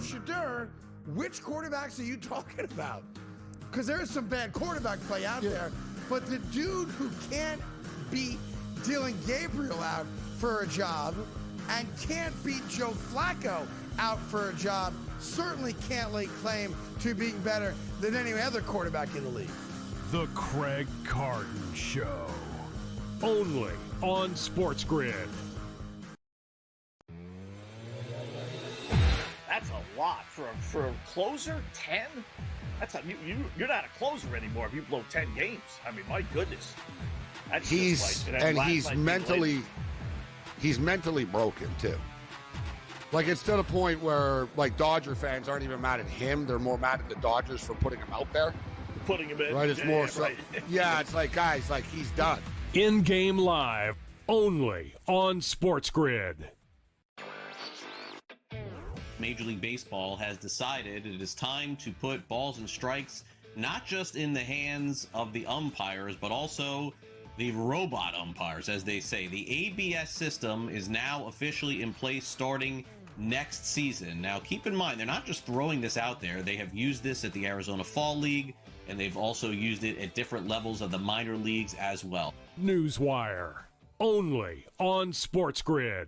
Shadur, which quarterbacks are you talking about? Because there is some bad quarterback play out there, but the dude who can't beat Dylan Gabriel out for a job and can't beat Joe Flacco out for a job certainly can't lay claim to being better than any other quarterback in the league. The Craig Carton Show, only on SportsGrid. That's a lot for a closer. 10. That's you're not a closer anymore if you blow 10 games. I mean, my goodness. That's he's mentally broken too. Like, it's to the point where, like, Dodger fans aren't even mad at him; they're more mad at the Dodgers for putting him out there. Putting him in. Right? It's more so. Right. Yeah, it's like, guys, like, he's done. In-game live, only on SportsGrid. Major League Baseball has decided it is time to put balls and strikes not just in the hands of the umpires, but also the robot umpires, as they say. The ABS system is now officially in place starting next season. Now, keep in mind, they're not just throwing this out there. They have used this at the Arizona Fall League, and they've also used it at different levels of the minor leagues as well. Newswire, only on SportsGrid.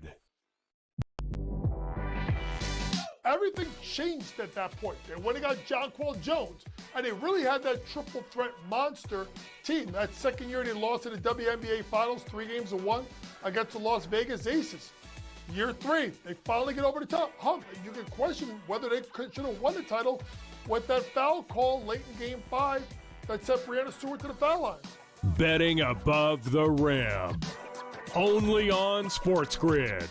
Everything changed at that point. They went and got Jonquel Jones, and they really had that triple threat monster team. That second year they lost in the WNBA Finals, 3-1 against the Las Vegas Aces. Year 3, they finally get over the top hump. You can question whether they should have won the title with that foul call late in Game 5 that sent Breanna Stewart to the foul line. Betting above the rim, only on SportsGrid.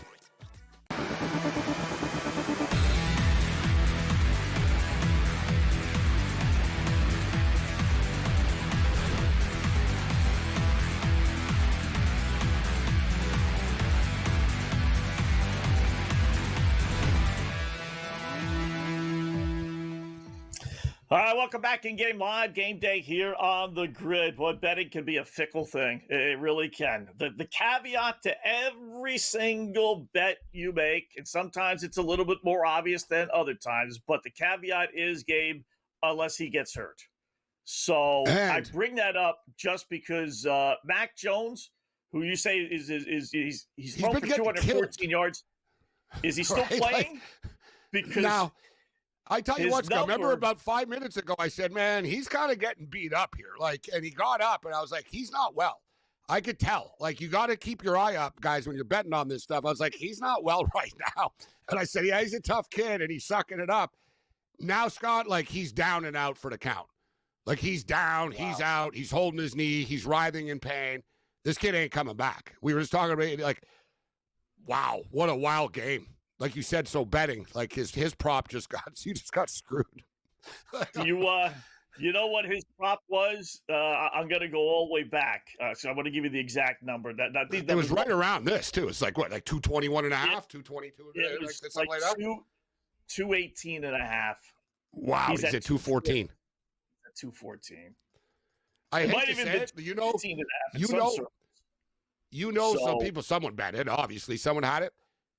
All right, welcome back in Game Live, Game Day here on the Grid. Boy, betting can be a fickle thing. It really can. The caveat to every single bet you make, and sometimes it's a little bit more obvious than other times, but the caveat is, Gabe, unless he gets hurt. So I bring that up just because Mac Jones, who you say he's thrown for 214 yards, is he still playing? Because now, I tell you what, Scott, remember about 5 minutes ago, I said, man, he's kind of getting beat up here. Like, and he got up, and I was like, he's not well. I could tell. Like, you got to keep your eye up, guys, when you're betting on this stuff. I was like, he's not well right now. And I said, yeah, he's a tough kid, and he's sucking it up. Now, Scott, like, he's down and out for the count. Like, he's down, he's out, he's holding his knee, he's writhing in pain. This kid ain't coming back. We were just talking about, like, wow, what a wild game. Like you said, so betting, like his prop you just got screwed. You know what his prop was? I'm going to go all the way back. So I'm going to give you the exact number. It was right around this, too. It's like, what, like 221 and a half, 222? It was like that? 218 and a half. Wow, he's at 214. At 214. I hate to say it, some people, someone bet it, obviously. Someone had it.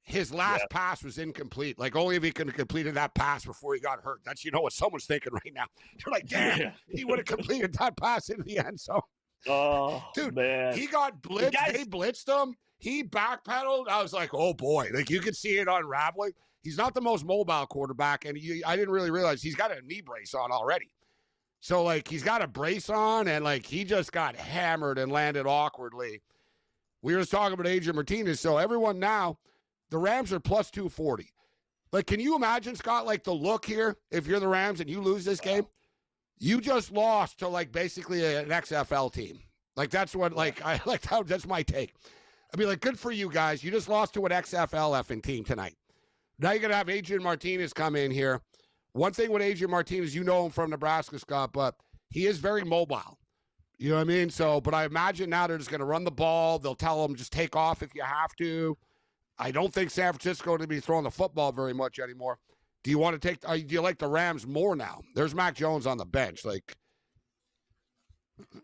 His last pass was incomplete. Like, only if he could have completed that pass before he got hurt. That's, what someone's thinking right now. You're like, damn, he would have completed that pass into the end zone. Oh, dude, man. He got blitzed. They blitzed him. He backpedaled. I was like, oh, boy. Like, you could see it unraveling. He's not the most mobile quarterback, and I didn't really realize he's got a knee brace on already. So, like, he's got a brace on, and, like, he just got hammered and landed awkwardly. We were just talking about Adrian Martinez. So, everyone now, the Rams are plus 240. Like, can you imagine, Scott, like the look here, if you're the Rams and you lose this game? You just lost to, like, basically an XFL team. Like, that's what, that's my take. I mean, like, good for you guys. You just lost to an XFL effing team tonight. Now you're going to have Adrian Martinez come in here. One thing with Adrian Martinez, you know him from Nebraska, Scott, but he is very mobile. You know what I mean? So, but I imagine now they're just going to run the ball. They'll tell him just take off if you have to. I don't think San Francisco is going to be throwing the football very much anymore. Do you want to take? Do you like the Rams more now? There's Mac Jones on the bench. Like,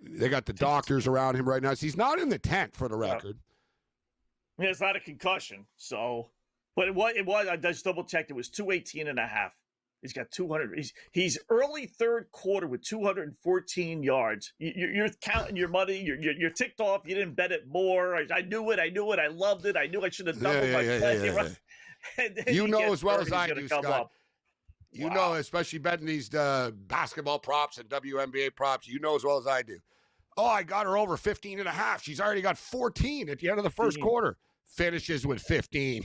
they got the doctors around him right now. So he's not in the tent for the record. Yeah, it's not a concussion. So, but it was. I just double checked. It was 218 and a half He's got 200. He's early third quarter with 214 yards. You're counting your money. You're ticked off. You didn't bet it more. I knew it. I loved it. I knew I should have doubled my play. You know as well as I do, Scott. You know, especially betting these basketball props and WNBA props, you know as well as I do. Oh, I got her over 15.5. She's already got 14 at the end of the first quarter. Finishes with 15.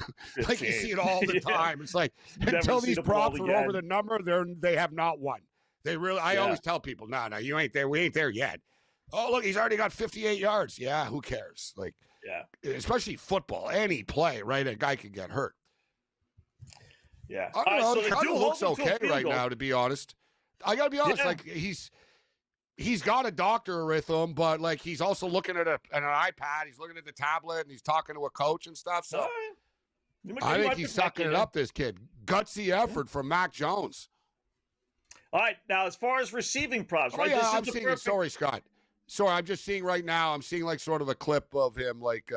Like you see it all the time. It's like until these props are over the number, they have not won. They really. I always tell people, no, you ain't there. We ain't there yet. Oh, look, he's already got 58 yards. Yeah, who cares? Like, especially football, any play, right? A guy could get hurt. Yeah, I don't know. It kind of looks okay right now, to be honest. I gotta be honest. Like he's got a doctor with him, but like he's also looking at an iPad. He's looking at the tablet, and he's talking to a coach and stuff. So I think he's sucking it up, this kid. Gutsy effort from Mac Jones. All right, now as far as receiving props, right? Yeah, I'm seeing it. Sorry, Scott. Sorry, I'm just seeing right now. I'm seeing like sort of a clip of him, like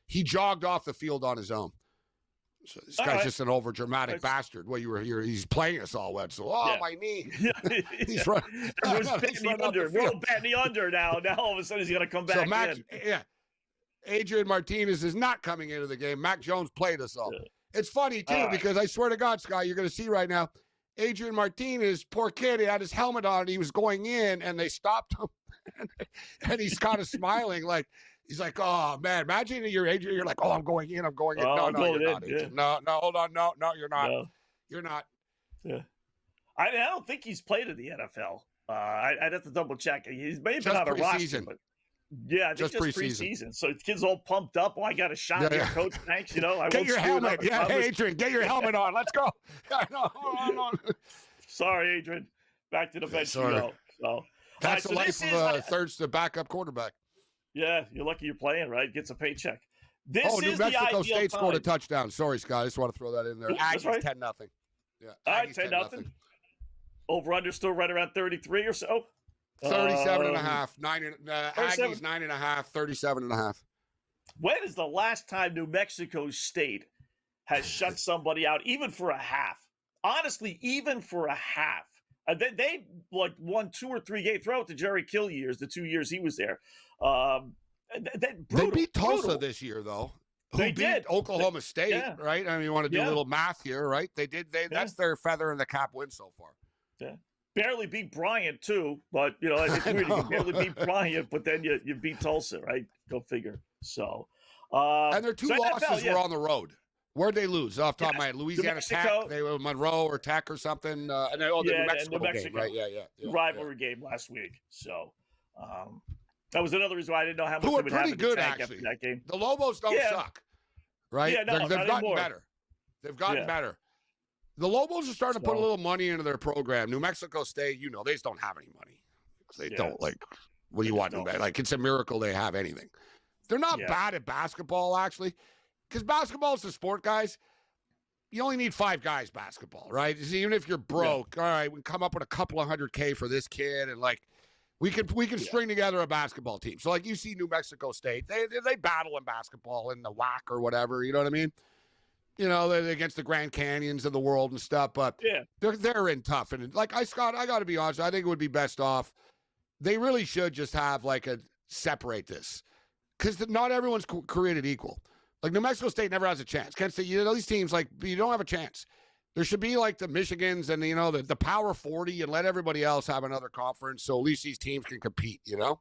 he jogged off the field on his own. So this guy's just an over-dramatic bastard. Well, you were here. He's playing us all, Wetzel. Oh, my knee. He's running. We're betting the under. We're all betting the under now. Now all of a sudden he's going to come back in. Yeah. Adrian Martinez is not coming into the game. Mac Jones played us all. It's funny, too, because I swear to God, Scott, you're going to see right now, Adrian Martinez, poor kid, he had his helmet on. And he was going in, and they stopped him. And he's kind of smiling like, he's like, oh, man, imagine you're Adrian. You're like, oh, I'm going in. No, you're not, Adrian. No, hold on. No, you're not. No. You're not. Yeah. I don't think he's played in the NFL. I'd have to double check. He's maybe been on a roster, but just preseason. So the kid's all pumped up. Oh, I got a shot here, Coach. Thanks. Get your helmet. Yeah, hey, Adrian, get your helmet on. Let's go. Hold on. Sorry, Adrian. Back to the bench. So that's the life of the backup quarterback. Yeah, you're lucky you're playing, right? Gets a paycheck. New Mexico State scored a touchdown. Sorry, Scott. I just want to throw that in there. Aggies 10-0. Yeah. All right, 10-0. Over under still right around 33 or so. 37.5. Aggies 9.5. 37.5. When is the last time New Mexico State has shut somebody out, even for a half? Honestly, even for a half. They like won 2 or 3 games throughout the Jerry Kill years, the 2 years he was there. They beat Tulsa this year, though. They beat Oklahoma State, right? I mean, you want to do a little math here, right? They did. That's their feather in the cap win so far. Yeah, barely beat Bryant too, but it's weird. You can barely beat Bryant, but then you beat Tulsa, right? Go figure. So, and their 2 losses were on the road. Where'd they lose? Off the top of my head, Louisiana Tech, they were Monroe or Tech or something. And the New Mexico game, right? Yeah. Rivalry game last week. So, that was another reason why I didn't know how much they would have in the tank after that game. The Lobos don't suck, right? Yeah, no, they've gotten better. They've gotten better. The Lobos are starting to put a little money into their program. New Mexico State, they just don't have any money. They don't. Like, what do you want them to? Like, it's a miracle they have anything. They're not bad at basketball, actually, because basketball is a sport, guys. You only need 5 guys basketball, right? Even if you're broke, all right, we can come up with a couple of $100K for this kid, and like, we can string together a basketball team. So like you see New Mexico State, they battle in basketball in the WAC or whatever. You know what I mean? They're against the Grand Canyons of the world and stuff, but they're in tough. And like Scott, I got to be honest, I think it would be best off. They really should just have separate this, because not everyone's created equal. Like New Mexico State never has a chance. Kent State, these teams, like, you don't have a chance. There should be like the Michigans and the Power 40, and let everybody else have another conference so at least these teams can compete. Yeah.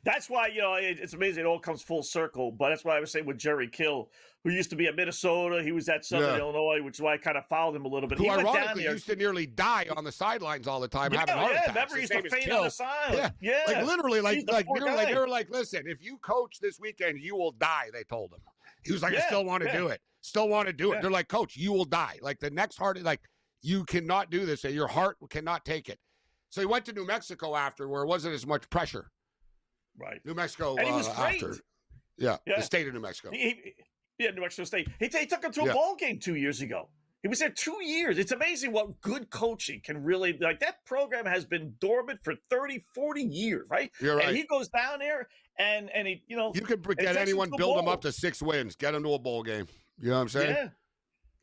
That's why, it's amazing. It all comes full circle. But that's why I was saying with Jerry Kill, who used to be at Minnesota. He was at Southern Illinois, which is why I kind of followed him a little bit. Who ironically used to nearly die on the sidelines all the time, having heart attacks. Remember, he used to faint on the side. Yeah. Like literally, they were like, listen, if you coach this weekend, you will die, they told him. He was like, I still want to do it. Still want to do it. They're like, Coach, you will die. Like the next heart, like you cannot do this. Your heart cannot take it. So he went to New Mexico after, where it wasn't as much pressure. Right. New Mexico and he was great. After. Yeah, the state of New Mexico. New Mexico State. He took him to a ball game 2 years ago. He was there 2 years. It's amazing what good coaching can really, that program has been dormant for 30, 40 years, right? You're right. And he goes down there and he, you can get anyone, build them up to 6 wins, get them to a bowl game. You know what I'm saying?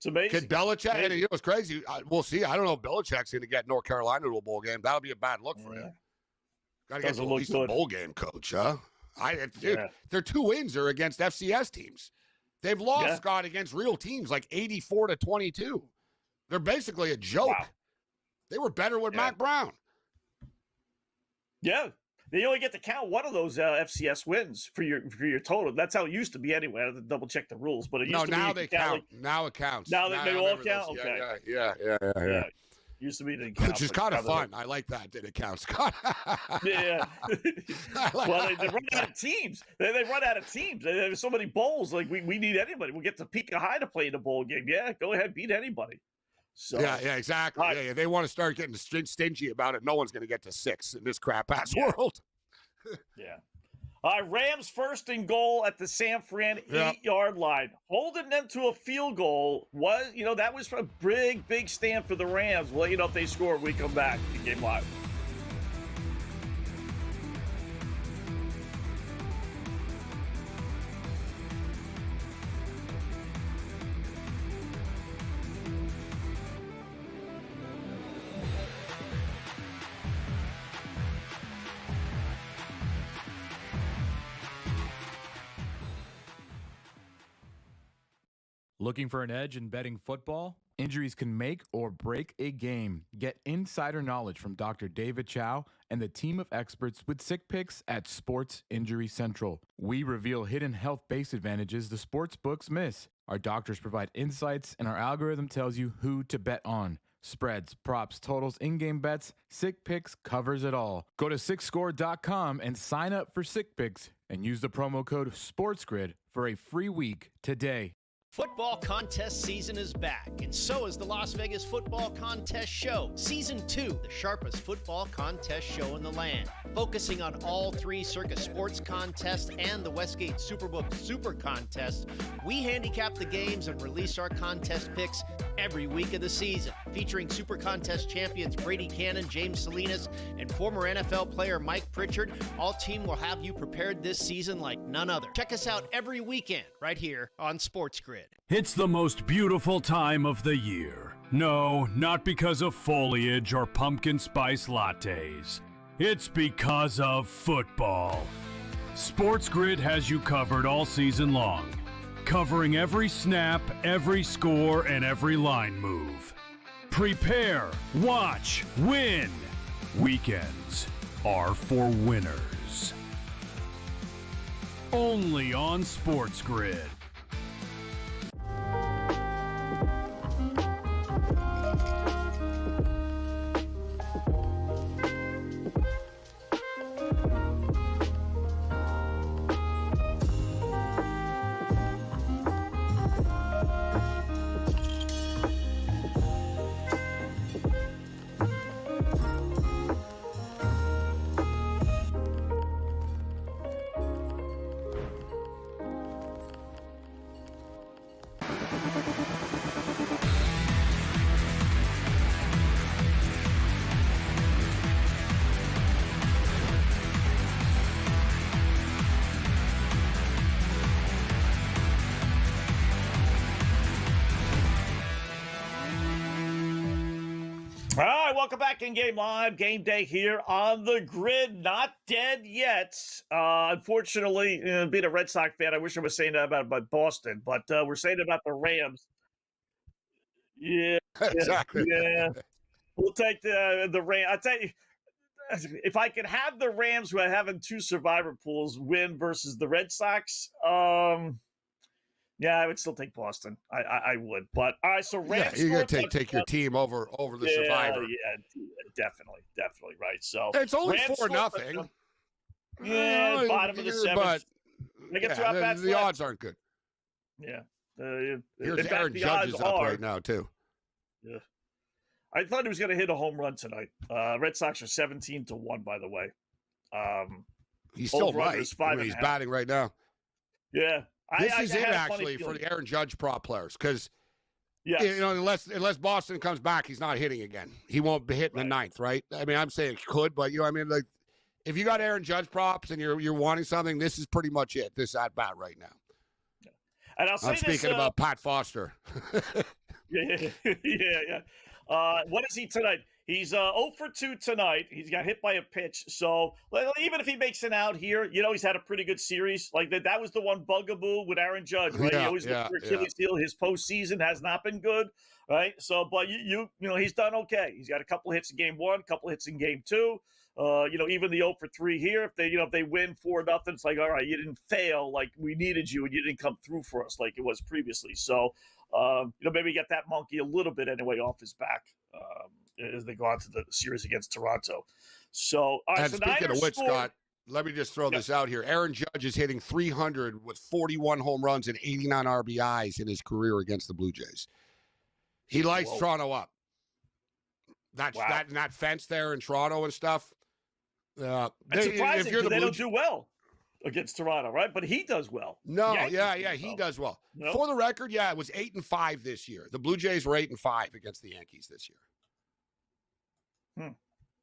It's amazing. Could Belichick, and you know what's crazy? We'll see. I don't know if Belichick's going to get North Carolina to a bowl game. That'll be a bad look for him. Got to get to at least a bowl game coach, huh? Their 2 wins are against FCS teams. They've lost, Scott, against real teams like 84-22. They're basically a joke. Wow. They were better with Mac Brown. Yeah. You only get to count one of those FCS wins for your total. That's how it used to be anyway. I have to double check the rules, but it used to be. No, now they count. Now it counts. Now they all count? Okay. Yeah. Used to be the count. Which is kind of fun. I like that it counts. Yeah. Well, they run out of teams. They run out of teams. There's so many bowls. Like, we need anybody. We'll get to Pika High to play in a bowl game. Yeah, go ahead. Beat anybody. So, yeah, exactly. Yeah, they want to start getting stingy about it. No one's going to get to 6 in this crap-ass world. Yeah. Rams first and goal at the San Fran 8-yard line. Holding them to a field goal that was a big stand for the Rams. Well, if they score, we come back to Game Live. Looking for an edge in betting football? Injuries can make or break a game. Get insider knowledge from Dr. David Chow and the team of experts with Sick Picks at Sports Injury Central. We reveal hidden health-based advantages the sports books miss. Our doctors provide insights, and our algorithm tells you who to bet on. Spreads, props, totals, in-game bets, Sick Picks covers it all. Go to SickScore.com and sign up for Sick Picks and use the promo code SportsGrid for a free week today. Football contest season is back, and so is the Las Vegas Football Contest Show. Season 2, the sharpest football contest show in the land. Focusing on all 3 Circus Sports contests and the Westgate Superbook Super Contest, we handicap the games and release our contest picks every week of the season. Featuring Super Contest champions Brady Cannon, James Salinas, and former NFL player Mike Pritchard, all team will have you prepared this season like none other. Check us out every weekend right here on SportsGrid. It's the most beautiful time of the year. No, not because of foliage or pumpkin spice lattes. It's because of football. SportsGrid has you covered all season long, covering every snap, every score, and every line move. Prepare, watch, win. Weekends are for winners. Only on SportsGrid. All right, welcome back in Game Live. Game Day here on the grid. Not dead yet. Unfortunately, being a Red Sox fan, I wish I was saying that about Boston, but we're saying about the Rams. Yeah, exactly. Yeah, we'll take the Rams. I tell you, if I could have the Rams, who are having 2 survivor pools, win versus the Red Sox, yeah, I would still take Boston. I would. But all right, so Rams. Yeah, you're gonna take your team over the survivor. Yeah, definitely right. So it's only 4-0. Yeah, bottom of the 7th. But they get the odds aren't good. Yeah. Here's Aaron Judge is up right now too. Yeah. I thought he was going to hit a home run tonight. Red Sox are 17-1, by the way. He's still right. He's batting right now. Yeah. This is it, actually, for the Aaron Judge prop players, because unless Boston comes back, he's not hitting again. He won't be hitting the 9th, right? I mean, I'm saying he could, but like if you got Aaron Judge props and you're wanting something, this is pretty much it. This at bat right now. Yeah. And I'm speaking about Pat Foster. Yeah. What is he tonight? He's 0 for 2 tonight. He's got hit by a pitch. So even if he makes it out here, he's had a pretty good series. Like that was the one bugaboo with Aaron Judge, right? He always looks for Achilles heel. His postseason has not been good, right? So, but he's done okay. He's got a couple hits in game 1, a couple hits in game 2. Even the 0 for 3 here, if they win 4-0, it's like, all right, you didn't fail like we needed you, and you didn't come through for us like it was previously. So, maybe get that monkey a little bit anyway off his back as they go on to the series against Toronto. So, all right, and so speaking Niners of which, scored. Scott, let me just throw this out here. Aaron Judge is hitting 300 with 41 home runs and 89 RBIs in his career against the Blue Jays. He lights Toronto up. That fence there in Toronto and stuff. It's surprising because they don't do well against Toronto, right? But he does well. No, he does well. Nope. For the record, it was 8-5 this year. The Blue Jays were 8-5 against the Yankees this year.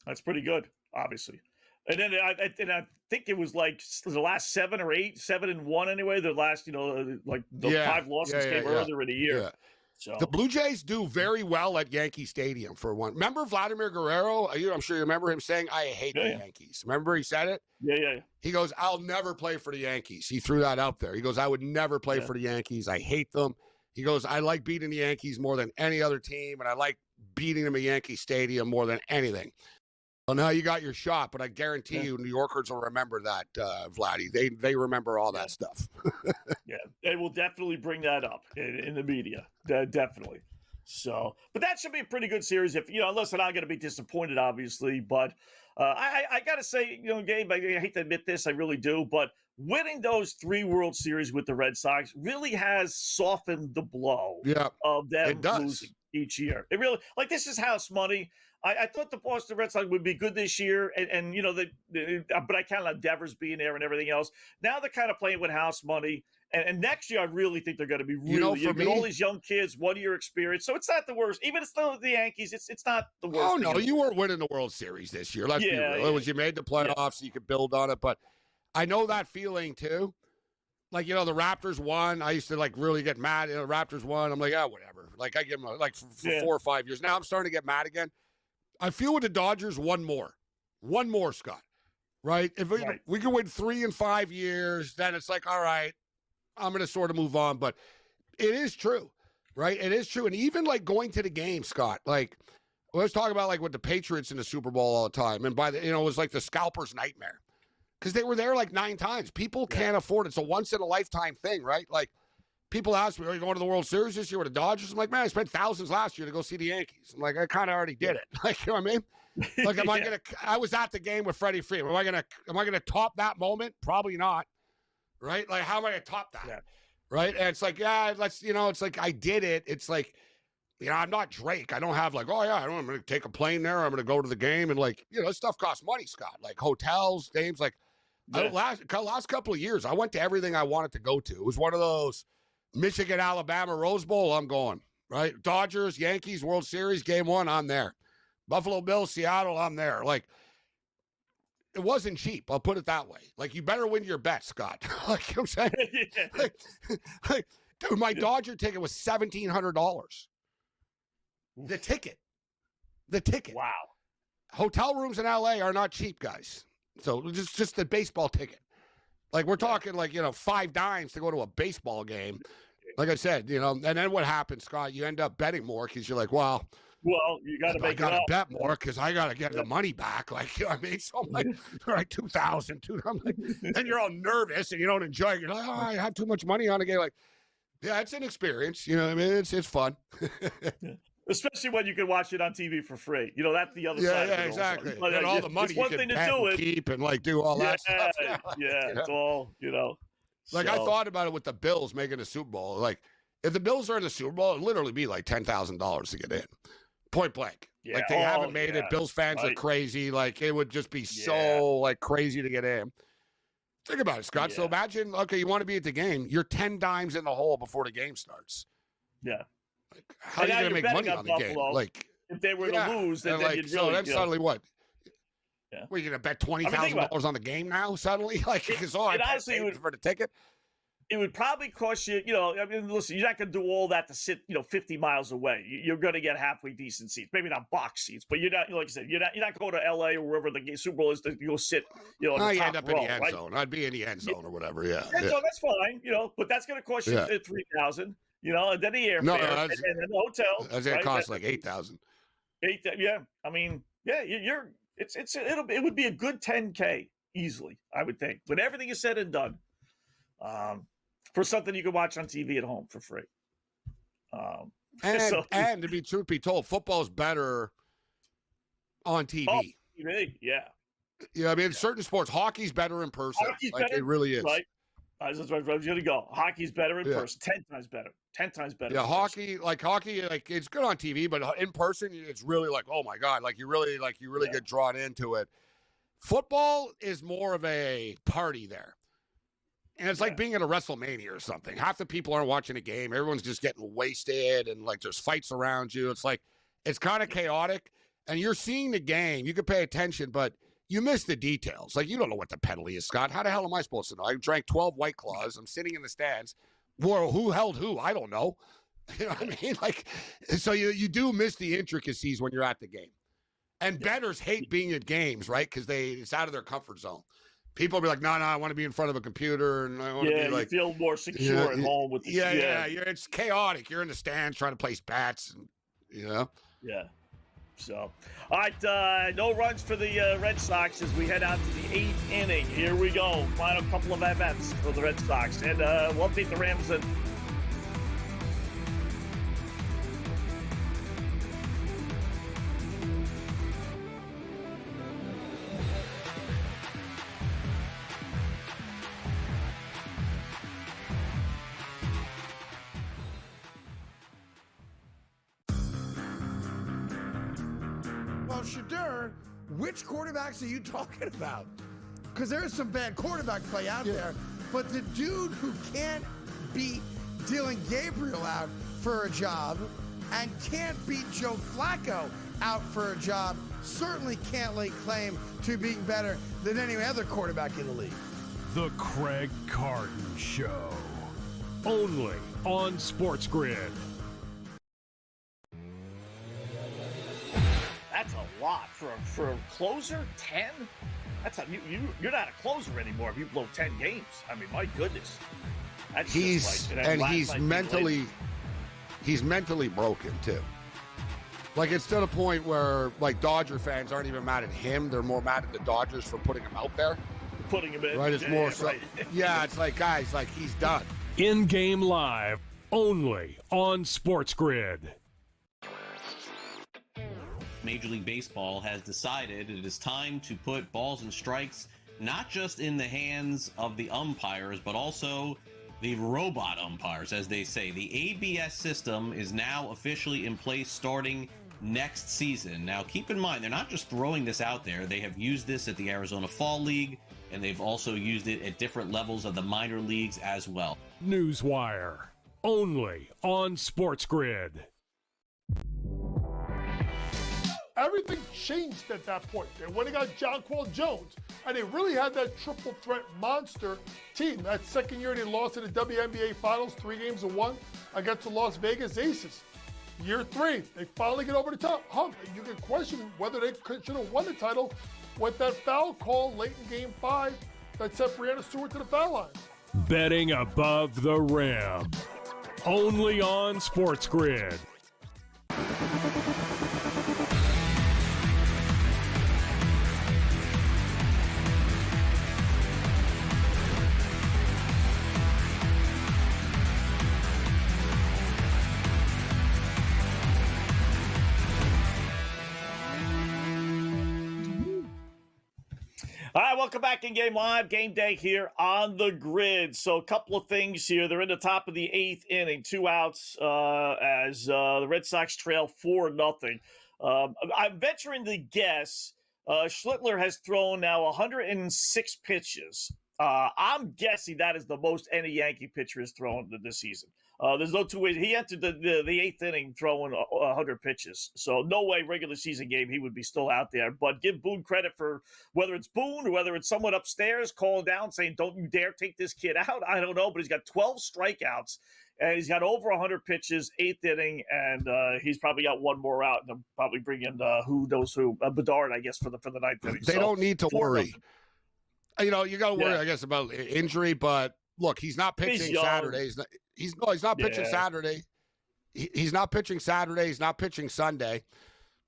That's pretty good, obviously. And then I think it was like the last 7 or 8, 7-1 anyway. The last, like the 5 losses came earlier in the year. Yeah. So the Blue Jays do very well at Yankee Stadium for one. Remember Vladimir Guerrero? I'm sure you remember him saying, "I hate the Yankees." Remember he said it? Yeah. He goes, "I'll never play for the Yankees." He threw that out there. He goes, "I would never play for the Yankees. I hate them." He goes, "I like beating the Yankees more than any other team, and I like beating them at Yankee Stadium more than anything." Well, now you got your shot, but I guarantee you New Yorkers will remember that, Vladdy. They remember all that stuff. Yeah, they will definitely bring that up in the media. Definitely. So, but that should be a pretty good series. If listen, I'm going to be disappointed, obviously, but I got to say, Gabe, I hate to admit this, I really do, but winning those 3 World Series with the Red Sox really has softened the blow of them losing each year. It really, like, this is house money. I thought the Boston Red Sox would be good this year, and but I count on Devers being there and everything else. Now they're kind of playing with house money, and next year I really think they're going to be really. For me, all these young kids, 1-year experience, so it's not the worst. Even if it's the Yankees, it's not the worst. Oh no, you weren't winning the World Series this year. Let's be real. It was you made the playoffs, so you could build on it. But I know that feeling too. Like the Raptors won. I used to really get mad. The Raptors won. I'm like, whatever. Like I give them for 4 or 5 years. Now I'm starting to get mad again. I feel with the Dodgers, one more, Scott, right? If we can win 3 in 5 years, then it's like, all right, I'm going to sort of move on. But it is true, right? It is true. And even going to the game, Scott, we always talk about with the Patriots in the Super Bowl all the time. And by the, it was like the scalper's nightmare because they were there 9 times. People can't afford it. It's a once in a lifetime thing, right? People ask me, are you going to the World Series this year with the Dodgers? I'm like, man, I spent thousands last year to go see the Yankees. I'm like, I kind of already did it. You know what I mean? I was at the game with Freddie Freeman. Am I gonna top that moment? Probably not. Right? How am I gonna top that? Yeah. Right? And it's like, it's like I did it. It's like, I'm not Drake. I don't have I'm gonna take a plane there. I'm gonna go to the game. And this stuff costs money, Scott. Hotels, games, last couple of years, I went to everything I wanted to go to. It was one of those Michigan, Alabama, Rose Bowl, I'm going, right? Dodgers, Yankees, World Series, game 1, I'm there. Buffalo Bills, Seattle, I'm there. It wasn't cheap. I'll put it that way. You better win your bet, Scott. I'm saying? Dude, my Dodger ticket was $1,700. The ticket. Wow. Hotel rooms in LA are not cheap, guys. So just the baseball ticket. We're talking 5 dimes to go to a baseball game. Like I said, and then what happens, Scott? You end up betting more because you're like, well, you got to make it up. I got to bet more because I got to get the money back. You know what I mean? So I'm like, all right, 2,000. I'm like, then you're all nervous and you don't enjoy it. You're like, I have too much money on a game. Yeah, it's an experience. You know what I mean? It's fun. Especially when you can watch it on TV for free. That's the other side. Yeah, exactly. And all the money you can bet and keep and do all that stuff. It's all, I thought about it with the Bills making the Super Bowl. If the Bills are in the Super Bowl, it'd literally be $10,000 to get in. Point blank. Yeah. They haven't made it. Bills fans are crazy. It would just be so crazy to get in. Think about it, Scott. So imagine, you want to be at the game. You're 10 dimes in the hole before the game starts. Yeah. How are you going to make money on the Buffalo, game? If they were to lose, then you'd really... So then suddenly what? Yeah. We're going to bet $20,000 on the game now suddenly? Because, I paid for the ticket? It would probably cost you, I mean, listen, you're not going to do all that to sit, 50 miles away. You're going to get halfway decent seats, maybe not box seats, but you're not, like I said, you're not going to LA or wherever the Super Bowl is to go sit, in the top you end up row, in the end right? zone. I'd be in the end zone or whatever. Yeah. So that's fine, but that's going to cost you $3,000, and then the airfare, and then the hotel. That's going to cost like $8,000. Yeah, I mean, yeah, it would be a good $10K easily, I would think, when everything is said and done. For something you can watch on TV at home for free. And to be truth be told, football's better on TV. Oh, TV, yeah. Yeah, I mean, certain sports, hockey's better in person. It really is. Right. That's where I was going to go. Hockey's better in person. 10 times better. 10 times better. Yeah, hockey, it's good on TV, but in person, it's really like, oh my God, you really get drawn into it. Football is more of a party there. And it's like being at a WrestleMania or something. Half the people aren't watching a game. Everyone's just getting wasted, and there's fights around you. It's kind of chaotic, and you're seeing the game. You can pay attention, but you miss the details. You don't know what the penalty is, Scott. How the hell am I supposed to know? I drank 12 White Claws. I'm sitting in the stands. Well, who held who? I don't know. You know what I mean? So you do miss the intricacies when you're at the game. And bettors hate being at games, right? Because it's out of their comfort zone. People will be like, no, I want to be in front of a computer, and I want to be you feel more secure at home with the it's chaotic. You're in the stands trying to place bats, and Yeah. So, all right, no runs for the Red Sox as we head out to the 8th inning. Here we go. Final couple of at-bats for the Red Sox, and we'll update the Rams and. Well, Shadur, which quarterbacks are you talking about? Because there is some bad quarterback play out there, but the dude who can't beat Dylan Gabriel out for a job and can't beat Joe Flacco out for a job certainly can't lay claim to being better than any other quarterback in the league. The Craig Carton Show. Only on SportsGrid. That's a lot for a closer. 10. You're not a closer anymore if you blow 10 games. I mean, my goodness. He's mentally broken too. It's to the point where Dodger fans aren't even mad at him; they're more mad at the Dodgers for putting him out there. Putting him in. Right? It's more so. Right. Yeah, it's guys, he's done. In-game live, only on SportsGrid. Major League Baseball has decided it is time to put balls and strikes not just in the hands of the umpires, but also the robot umpires, as they say. The ABS system is now officially in place starting next season. Now, keep in mind, they're not just throwing this out there. They have used this at the Arizona Fall League, and they've also used it at different levels of the minor leagues as well. Newswire, only on SportsGrid. Everything changed at that point. They went and got Jonquel Jones, and they really had that triple threat monster team. That second year they lost in the WNBA Finals, 3-1 against the Las Vegas Aces. Year 3, they finally get over the top hump. You can question whether they should have won the title with that foul call late in Game 5 that sent Breanna Stewart to the foul line. Betting above the rim, only on SportsGrid. All right, welcome back in Game Live. Game Day here on the grid. So a couple of things here. They're in the top of the 8th inning, 2 outs as the Red Sox trail 4-0. I'm venturing to guess Schlittler has thrown now 106 pitches I'm guessing that is the most any Yankee pitcher has thrown this season. There's no two ways. He entered the eighth inning throwing 100 pitches. So no way regular season game he would be still out there. But give Boone credit for whether it's Boone or whether it's someone upstairs calling down saying, don't you dare take this kid out. I don't know, but he's got 12 strikeouts. And he's got over 100 pitches, eighth inning, and he's probably got one more out. And they'll probably bring in who knows who, Bedard, I guess, for the ninth inning. They don't need to worry. You know, you got to worry, Yeah. I guess, about injury. But look, he's not pitching Saturday. He's not pitching Saturday. He's not pitching Saturday. He's not pitching Sunday.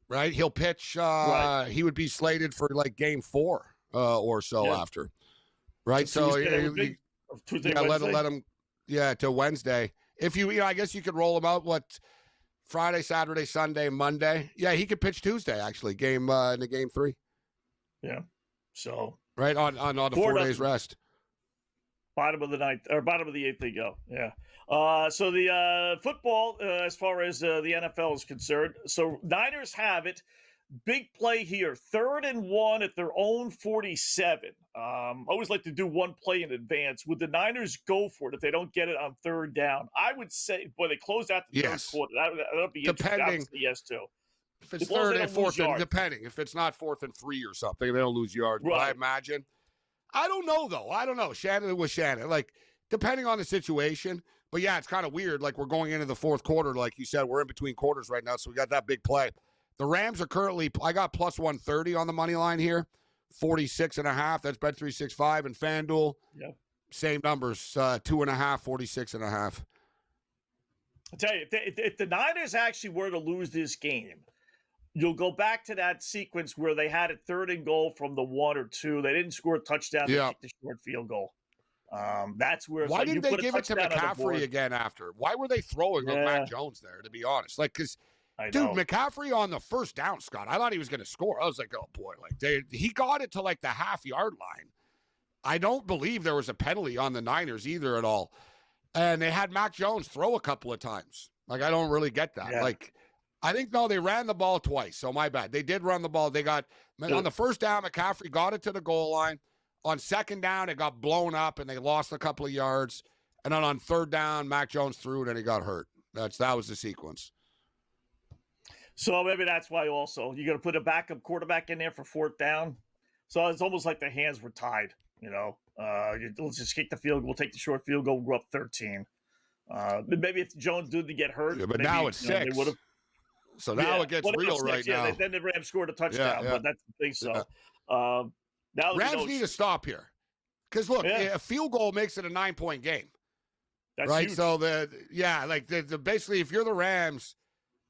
Right? He'll pitch. Right. He would be slated for like game 4 or so after. Right? So Tuesday, let him. Yeah, to Wednesday. If I guess you could roll him out. What? Friday, Saturday, Sunday, Monday. Yeah, he could pitch Tuesday. Actually, in the game 3. Yeah. So. Right on the 4 days rest. Bottom of the ninth or bottom of the eighth they go. Yeah. So the football, as far as the NFL is concerned, so Niners have it. Big play here, 3rd and 1 at their own 47. I always like to do one play in advance. Would the Niners go for it if they don't get it on 3rd down? I would say, boy, they closed out the third quarter. That'll be interesting. Yes, too. If it's 3rd and 4th, depending. If it's not 4th and 3 or something, they don't lose yards. Right. But I imagine. I don't know, though. I don't know. Shannon was Shannon. Like, depending on the situation. But, yeah, it's kind of weird. Like, we're going into the 4th quarter. Like you said, we're in between quarters right now, so we got that big play. The Rams are currently – I got plus 130 on the money line here, 46.5. That's Bet365. And FanDuel, same numbers, 2.5, 46.5. I'll tell you, if the Niners actually were to lose this game, you'll go back to that sequence where they had it 3rd and goal from the 1 or 2. They didn't score a touchdown. They kicked the short field goal. That's where. Why didn't they give it to McCaffrey again after? Why were they throwing on Mac Jones there, to be honest? Like, because, dude, McCaffrey on the first down, Scott, I thought he was going to score. I was like, oh, boy. Like, he got it to, like, the half-yard line. I don't believe there was a penalty on the Niners either at all. And they had Mac Jones throw a couple of times. Like, I don't really get that. Yeah. Like, I think, no, they ran the ball twice, so my bad. They did run the ball. They got, on the first down, McCaffrey got it to the goal line. On 2nd down, it got blown up, and they lost a couple of yards. And then on 3rd down, Mac Jones threw it, and he got hurt. That was the sequence. So maybe that's why also you're going to put a backup quarterback in there for 4th down. So it's almost like their hands were tied, Let's just kick the field. We'll take the short field goal. We'll go up 13. Maybe if Jones didn't get hurt. Yeah, but maybe, now it's 6. So now it gets real right now. Then the Rams scored a touchdown, but that's the thing. So now Rams need to stop here. Because, look, a field goal makes it a 9-point game. That's right? huge. So, basically, if you're the Rams,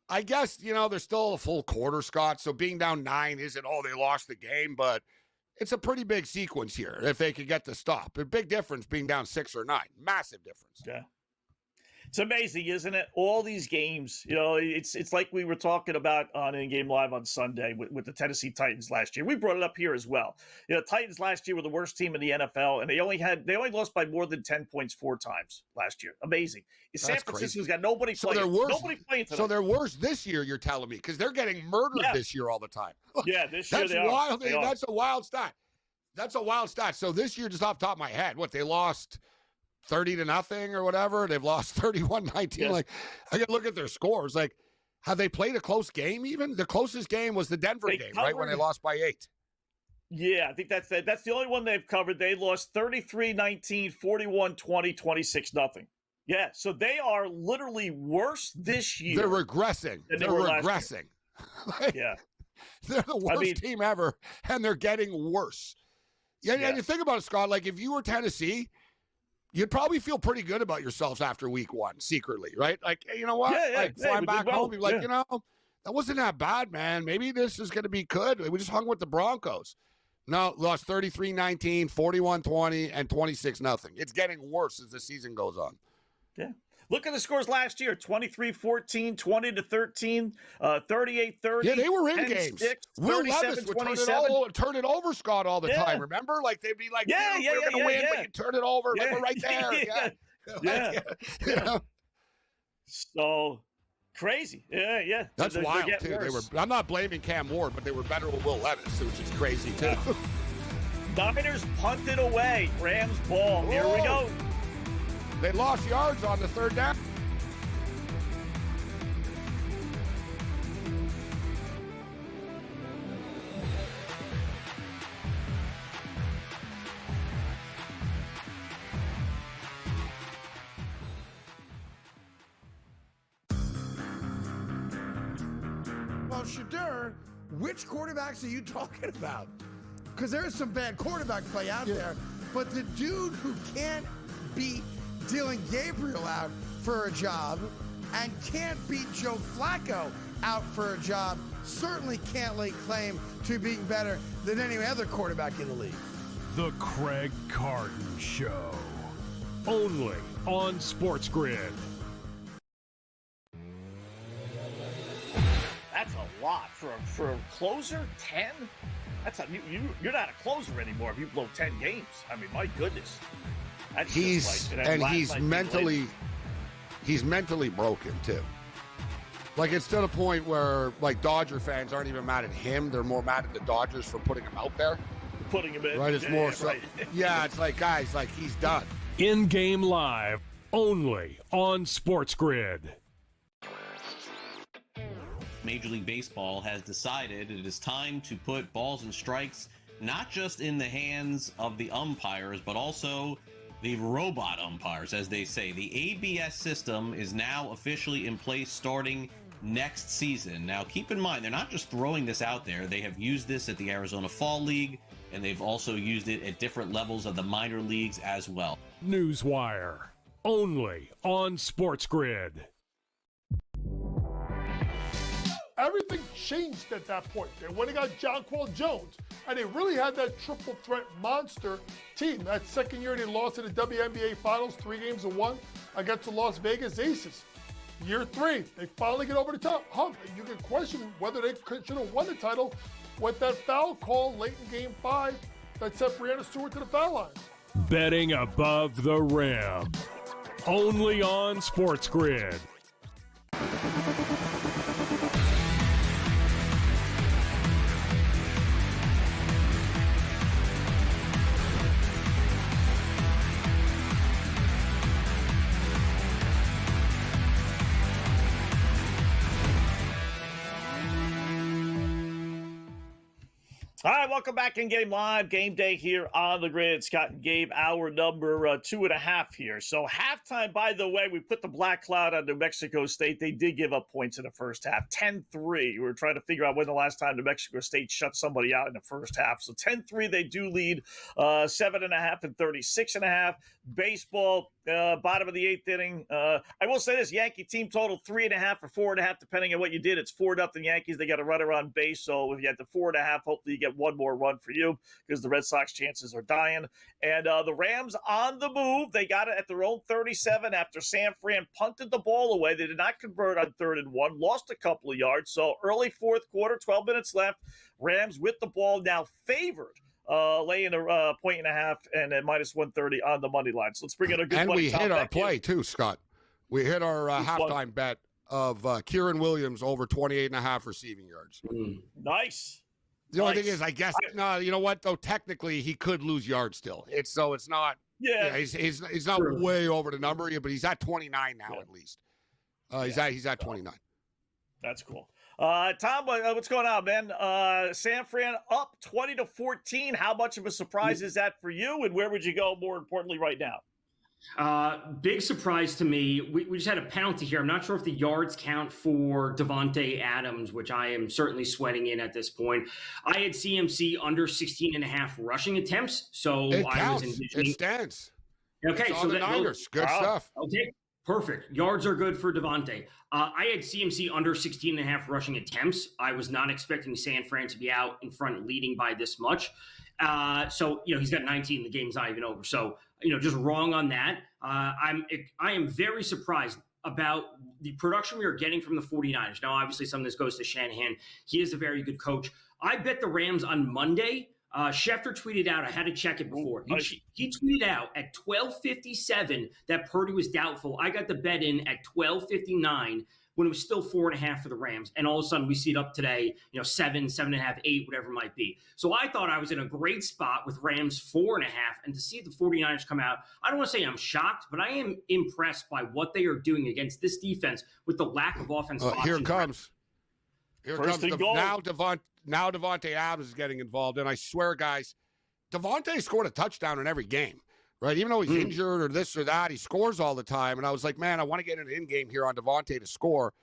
I guess, there's still a full quarter, Scott. So being down 9 isn't, they lost the game. But it's a pretty big sequence here if they could get the stop. A big difference being down 6 or 9. Massive difference. Yeah. It's amazing, isn't it? All these games, it's like we were talking about on In Game Live on Sunday with the Tennessee Titans last year. We brought it up here as well. Titans last year were the worst team in the NFL, and they only lost by more than 10 points 4 times last year. Amazing. San Francisco's got nobody playing. So they're worse. Nobody playing tonight. So they're worse this year, you're telling me, because they're getting murdered this year all the time. Yeah, this year that's they wild. are. That's a wild stat. That's a wild stat. So this year, just off the top of my head, they lost 30-0 or whatever. They've lost 31-19. Yes. Like, I got to look at their scores. Like, have they played a close game even? The closest game was the Denver game, right? When they lost by 8. Yeah, I think that's the only one they've covered. They lost 33-19, 41-20, 26-0. Yeah, so they are literally worse this year. They're regressing. They're regressing. Yeah. They're the worst team ever, and they're getting worse. Yeah, and you think about it, Scott, like if you were Tennessee, you'd probably feel pretty good about yourselves after week 1, secretly, right? Like, hey, you know what? Flying back home, you're like, that wasn't that bad, man. Maybe this is going to be good. We just hung with the Broncos. No, lost 33-19, 41-20, and 26-0. It's getting worse as the season goes on. Yeah. Look at the scores last year, 23-14, 20-13, 38-30. Yeah, they were in games. Will Levis would turn it over, Scott, all the time. Remember? Like, they'd be like, we're going to win, but you turn it over. Like, we're right there. Yeah. So, crazy. Yeah. That's wild, too. I'm not blaming Cam Ward, but they were better with Will Levis, which is crazy, too. Niners punted away. Rams ball. Here we go. They lost yards on the third down. Well, Shadur, which quarterbacks are you talking about? Because there's some bad quarterback play out there, but the dude who can't beat Dylan Gabriel out for a job and can't beat Joe Flacco out for a job certainly can't lay claim to being better than any other quarterback in the league. The Craig Carton Show. Only on SportsGrid. That's a lot for a closer. 10. That's you're not a closer anymore if you blow 10 games. I mean, my goodness. That's He's mentally broken too. Like, it's to the point where, like, Dodger fans aren't even mad at him; they're more mad at the Dodgers for putting him out there. Putting him in, right? It's more so. Right. Yeah, it's like, guys, like, he's done. In-game live, only on SportsGrid. Major League Baseball has decided it is time to put balls and strikes not just in the hands of the umpires, but also the robot umpires, as they say. The ABS system is now officially in place starting next season. Now, keep in mind, they're not just throwing this out there. They have used this at the Arizona Fall League, and they've also used it at different levels of the minor leagues as well. Newswire, only on SportsGrid. Everything changed at that point. They went and got Jonquel Jones, and they really had that triple threat monster team. That second year they lost in the WNBA Finals, 3-1 against the Las Vegas Aces. Year 3, they finally get over the top hump. And you can question whether they should have won the title with that foul call late in Game 5 that sent Breanna Stewart to the foul line. Betting above the rim, only on SportsGrid. All right, welcome back in Game Live. Game Day here on the grid. Scott and Gabe, hour number 2.5 here. So halftime, by the way, we put the black cloud on New Mexico State. They did give up points in the first half, 10-3. We were trying to figure out when the last time New Mexico State shut somebody out in the first half. So 10-3, they do lead 7.5 and 36.5. Baseball, bottom of the 8th inning. I will say this, Yankee team total 3.5 or 4.5, depending on what you did. It's 4-0 Yankees. They got a runner on base. So if you had the 4.5, hopefully you get one more run for you because the Red Sox chances are dying. And the Rams on the move. They got it at their own 37 after San Fran punted the ball away. They did not convert on 3rd and 1, lost a couple of yards. So early fourth quarter, 12 minutes left. Rams with the ball now favored. Laying a 1.5 and at minus 130 on the money line. So let's bring in a good And we hit our play, in. too, Scott. We hit our halftime bet of Kieran Williams over 28.5 receiving yards. Nice. The only thing is, I guess, no, you know what, though? Technically, he could lose yards still. It's not. Yeah. He's not way over the number, but he's at 29 now at least. He's at 29. That's cool. Tom, what's going on, man? San Fran up 20-14. How much of a surprise is that for you, and where would you go, more importantly, right now? Big surprise to me. We just had a penalty here. I'm not sure if the yards count for Devontae Adams, which I am certainly sweating in at this point. I had CMC under 16.5 rushing attempts, so it I counts. was envisioning. It stands. Okay, it's so the Niners. Good stuff. Okay. Perfect. Yards are good for Devontae. I had CMC under 16.5 rushing attempts. I was not expecting San Fran to be out in front leading by this much. So, he's got 19. The game's not even over. So, just wrong on that. I am very surprised about the production we are getting from the 49ers. Now, obviously, some of this goes to Shanahan. He is a very good coach. I bet the Rams on Monday. Schefter tweeted out, I had to check it before. He tweeted out at 12:57 that Purdy was doubtful. I got the bet in at 12:59 when it was still 4.5 for the Rams. And all of a sudden we see it up today, 7, 7.5, 8, whatever it might be. So I thought I was in a great spot with Rams 4.5. And to see the 49ers come out, I don't want to say I'm shocked, but I am impressed by what they are doing against this defense with the lack of offensive options. Here it comes. Here it First comes. and goal. Now Devontae Adams is getting involved. And I swear, guys, Devontae scored a touchdown in every game, right? Even though he's injured or this or that, he scores all the time. And I was like, man, I want to get an in-game here on Devontae to score.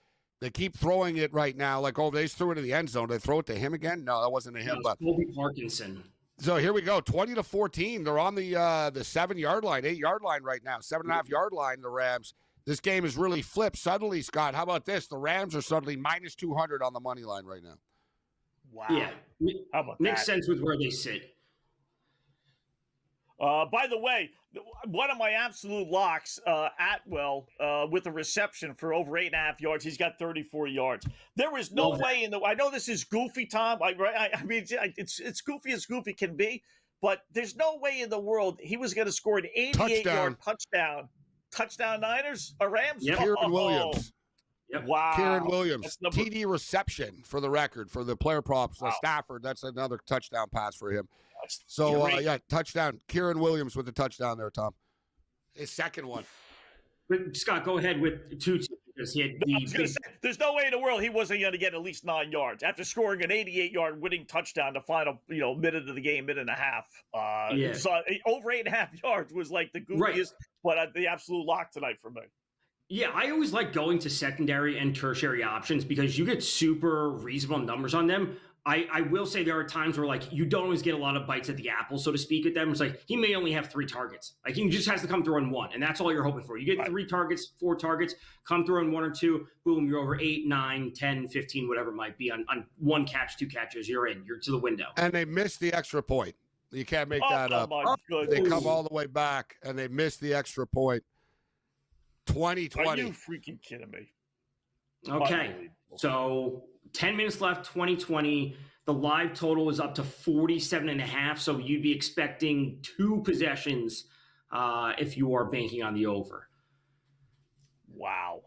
They keep throwing it right now. Like, they just threw it in the end zone. Did they throw it to him again? No, that wasn't to him. But Colby Parkinson. So here we go, 20-14. They're on the 7-yard line, 8-yard line right now, 7.5-yard line, the Rams. This game is really flipped. Suddenly, Scott, how about this? The Rams are suddenly minus 200 on the money line right now. Wow. Yeah. How about Makes that? sense with where they sit. By the way, one of my absolute locks, Atwell, with a reception for over 8.5 yards. He's got 34 yards. There is no way in the. I know this is goofy, Tom. I mean, it's goofy as goofy can be, but there's no way in the world he was going to score an 88-yard touchdown. Touchdown Niners or Rams? Yep. Kieran Williams. Yep. Wow. Kieran Williams. TD reception for the record for the player props. Wow. Stafford, that's another touchdown pass for him. So, touchdown. Kieran Williams with the touchdown there, Tom. His second one. But Scott, go ahead with two because he had I was gonna say, there's no way in the world he wasn't going to get at least 9 yards after scoring an 88-yard winning touchdown the final, minute of the game, minute and a half. So over 8.5 yards was like the goofiest, but the absolute lock tonight for me. Yeah, I always like going to secondary and tertiary options because you get super reasonable numbers on them. I will say there are times where, like, you don't always get a lot of bites at the apple, so to speak, at them. It's like he may only have 3 targets. Like, he just has to come through on 1, and that's all you're hoping for. You get 3 targets, 4 targets, come through on 1 or 2, boom, you're over 8, 9, 10, 15, whatever it might be. On 1 catch, 2 catches, you're in. You're to the window. And they missed the extra point. You can't make that up. They come all the way back, and they missed the extra point. 2020. Are you freaking kidding me? Okay, so 10 minutes left, 2020. The live total is up to 47.5, so you'd be expecting 2 possessions if you are banking on the over. Wow.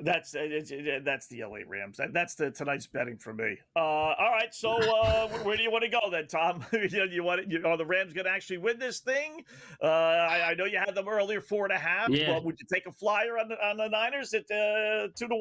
That's the LA Rams. That's tonight's betting for me. All right, so where do you want to go then, Tom? Are the Rams going to actually win this thing? I know you had them earlier 4.5. Yeah. But would you take a flyer on the Niners at 2-1?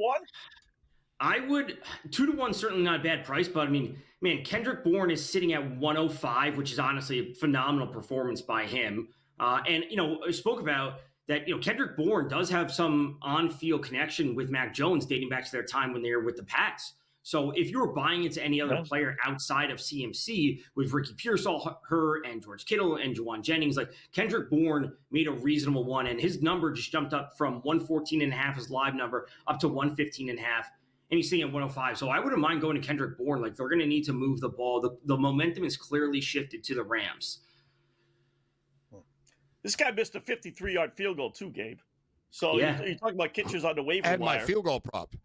I would 2-1, certainly not a bad price, but I mean, man, Kendrick Bourne is sitting at 105, which is honestly a phenomenal performance by him. And I spoke about that, Kendrick Bourne does have some on-field connection with Mac Jones dating back to their time when they were with the Pats. So if you were buying into any other player outside of CMC with Ricky Pearsall, her, and George Kittle and Juwan Jennings, like Kendrick Bourne made a reasonable one, and his number just jumped up from 114.5, his live number, up to 115.5. And he's sitting at 105. So I wouldn't mind going to Kendrick Bourne. Like, they're going to need to move the ball. The momentum is clearly shifted to the Rams. This guy missed a 53-yard field goal too, Gabe. So you're talking about catchers on the waiver wire. And my field goal prop.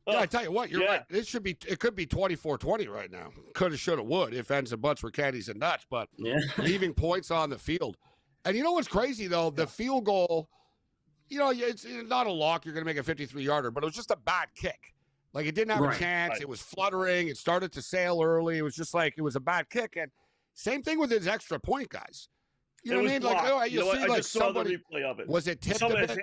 Yeah, I tell you what, you're right. It could be 24-20 right now. Coulda, shoulda, would if ends and buts were candies and nuts, but leaving points on the field. And you know what's crazy, though? The field goal, it's not a lock. You're going to make a 53-yarder, but it was just a bad kick. Like, it didn't have a chance. Right. It was fluttering. It started to sail early. It was just like it was a bad kick. And same thing with his extra point, guys. You know what I mean? Blocked. Like, you see, like somebody. Was it tipped a bit?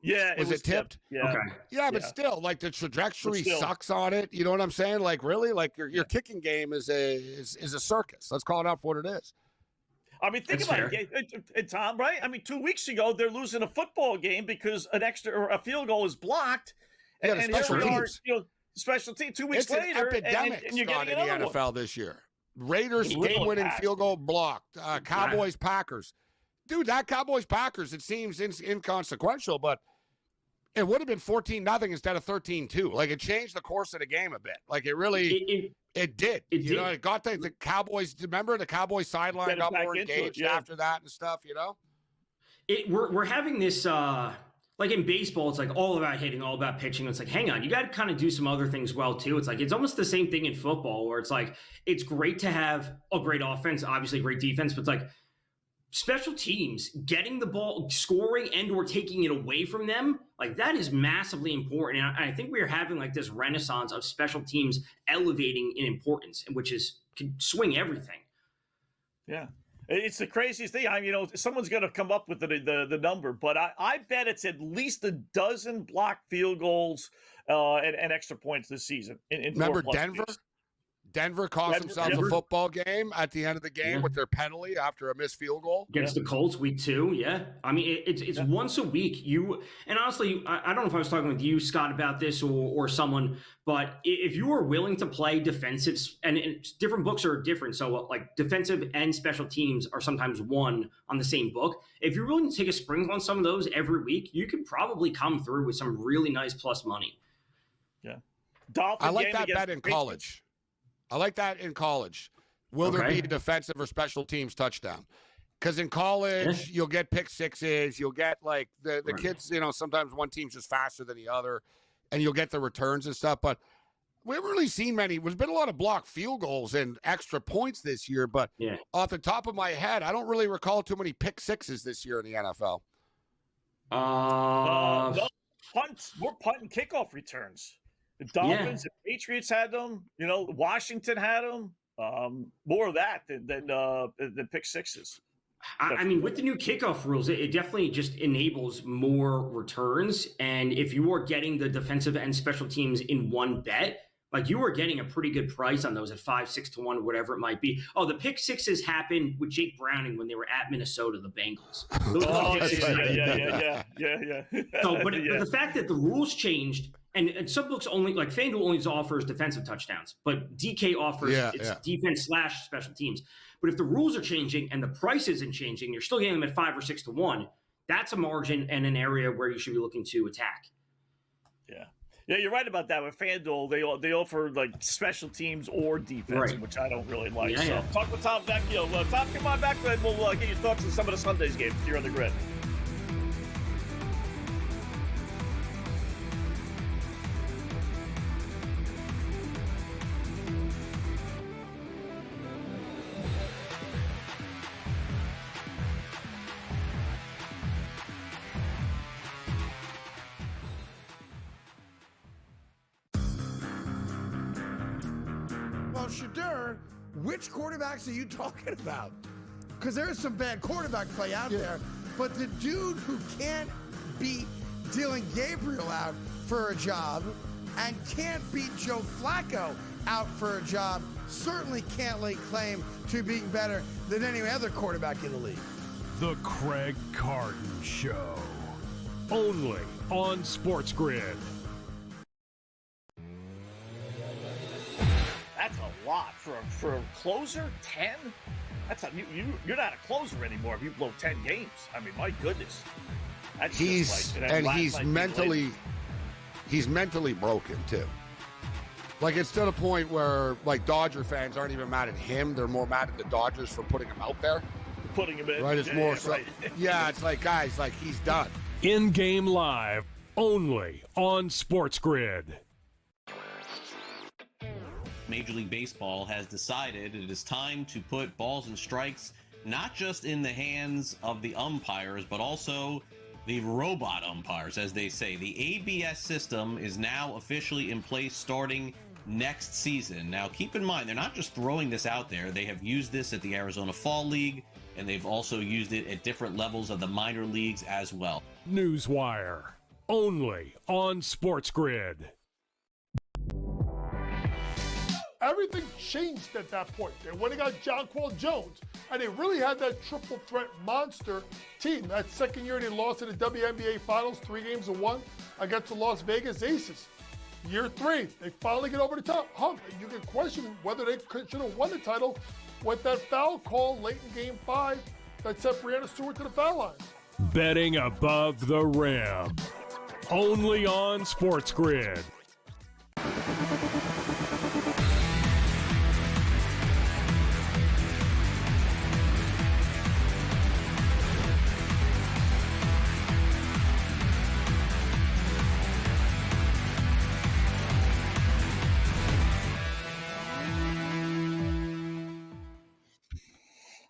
Yeah, was it tipped? Yeah. Okay. Yeah, but still, like, the trajectory sucks on it. You know what I'm saying? Like, really, like your kicking game is a circus. Let's call it out for what it is. I mean, think about it, Tom. Right? I mean, 2 weeks ago they're losing a football game because a field goal is blocked. And special teams. Special team 2 weeks later, an epidemic and you're getting in the another NFL one. this year. Raiders game-winning field goal blocked. Cowboys Packers, dude. That Cowboys Packers, it seems inconsequential, but it would have been 14-0 instead of 13-2. Like, it changed the course of the game a bit. Like, it really it did. It got the Cowboys. Remember, the Cowboys sideline got more engaged after that and stuff. We're having this. Like in baseball, it's like all about hitting, all about pitching. It's like, hang on, you got to kind of do some other things well too. It's like, it's almost the same thing in football where it's like, it's great to have a great offense, obviously great defense, but it's like, special teams, getting the ball, scoring and or taking it away from them, like that is massively important. And I think we are having like this renaissance of special teams elevating in importance, which could swing everything. Yeah. It's the craziest thing. Someone's going to come up with the number, but I bet it's at least a dozen blocked field goals and extra points this season. Remember Denver? Games. Denver cost themselves a football game at the end of the game with their penalty after a missed field goal. Against the Colts week 2, yeah. I mean, it's once a week. And honestly, I don't know if I was talking with you, Scott, about this or someone, but if you are willing to play defensive, and different books are different, so like defensive and special teams are sometimes one on the same book. If you're willing to take a sprinkle on some of those every week, you could probably come through with some really nice plus money. Yeah. I like that bet in college. Will there be a defensive or special teams touchdown? Because in college, you'll get pick sixes. You'll get like the kids, sometimes one team's just faster than the other, and you'll get the returns and stuff. But we haven't really seen many. There's been a lot of blocked field goals and extra points this year. But off the top of my head, I don't really recall too many pick sixes this year in the NFL. No, punts. We're punting kickoff returns. The Dolphins and Patriots had them. Washington had them. More of that than pick sixes. I mean, with the new kickoff rules, it definitely just enables more returns. And if you are getting the defensive and special teams in one bet, like you are getting a pretty good price on those at 5-6 to 1, whatever it might be. Oh, the pick sixes happened with Jake Browning when they were at Minnesota, the Bengals. Yeah. But the fact that the rules changed, and some books only, like FanDuel only offers defensive touchdowns, but DK offers defense / special teams. But if the rules are changing and the price isn't changing, you're still getting them at 5 or 6 to 1. That's a margin and an area where you should be looking to attack. Yeah, you're right about that. With FanDuel, they offer like special teams or defense, which I don't really like. Talk with Tom Vecchio. Tom, come on back, and we'll get your thoughts on some of the Sunday's games here on the Grid. Shadur, which quarterbacks are you talking about? Because there's some bad quarterback play out there, but the dude who can't beat Dylan Gabriel out for a job and can't beat Joe Flacco out for a job certainly can't lay claim to being better than any other quarterback in the league. The Craig Carton Show. Only on SportsGrid. That's a lot for a closer. 10. You're not a closer anymore if you blow 10 games. I mean, my goodness. He's mentally broken too. Like it's to the point where like Dodger fans aren't even mad at him; they're more mad at the Dodgers for putting him out there. Putting him in, right? It's more so. Yeah, it's like guys, like he's done. In-game live, only on SportsGrid. Major League Baseball has decided it is time to put balls and strikes not just in the hands of the umpires, but also the robot umpires, as they say. The ABS system is now officially in place starting next season. Now, keep in mind, they're not just throwing this out there. They have used this at the Arizona Fall League, and they've also used it at different levels of the minor leagues as well. Newswire, only on SportsGrid. Everything changed at that point. They went and got Jonquel Jones, and they really had that triple threat monster team. That second year they lost in the WNBA Finals, 3-1 against the Las Vegas Aces. Year 3, they finally get over the top hump, and you can question whether they should have won the title with that foul call late in Game 5 that sent Breanna Stewart to the foul line. Betting above the rim, only on SportsGrid.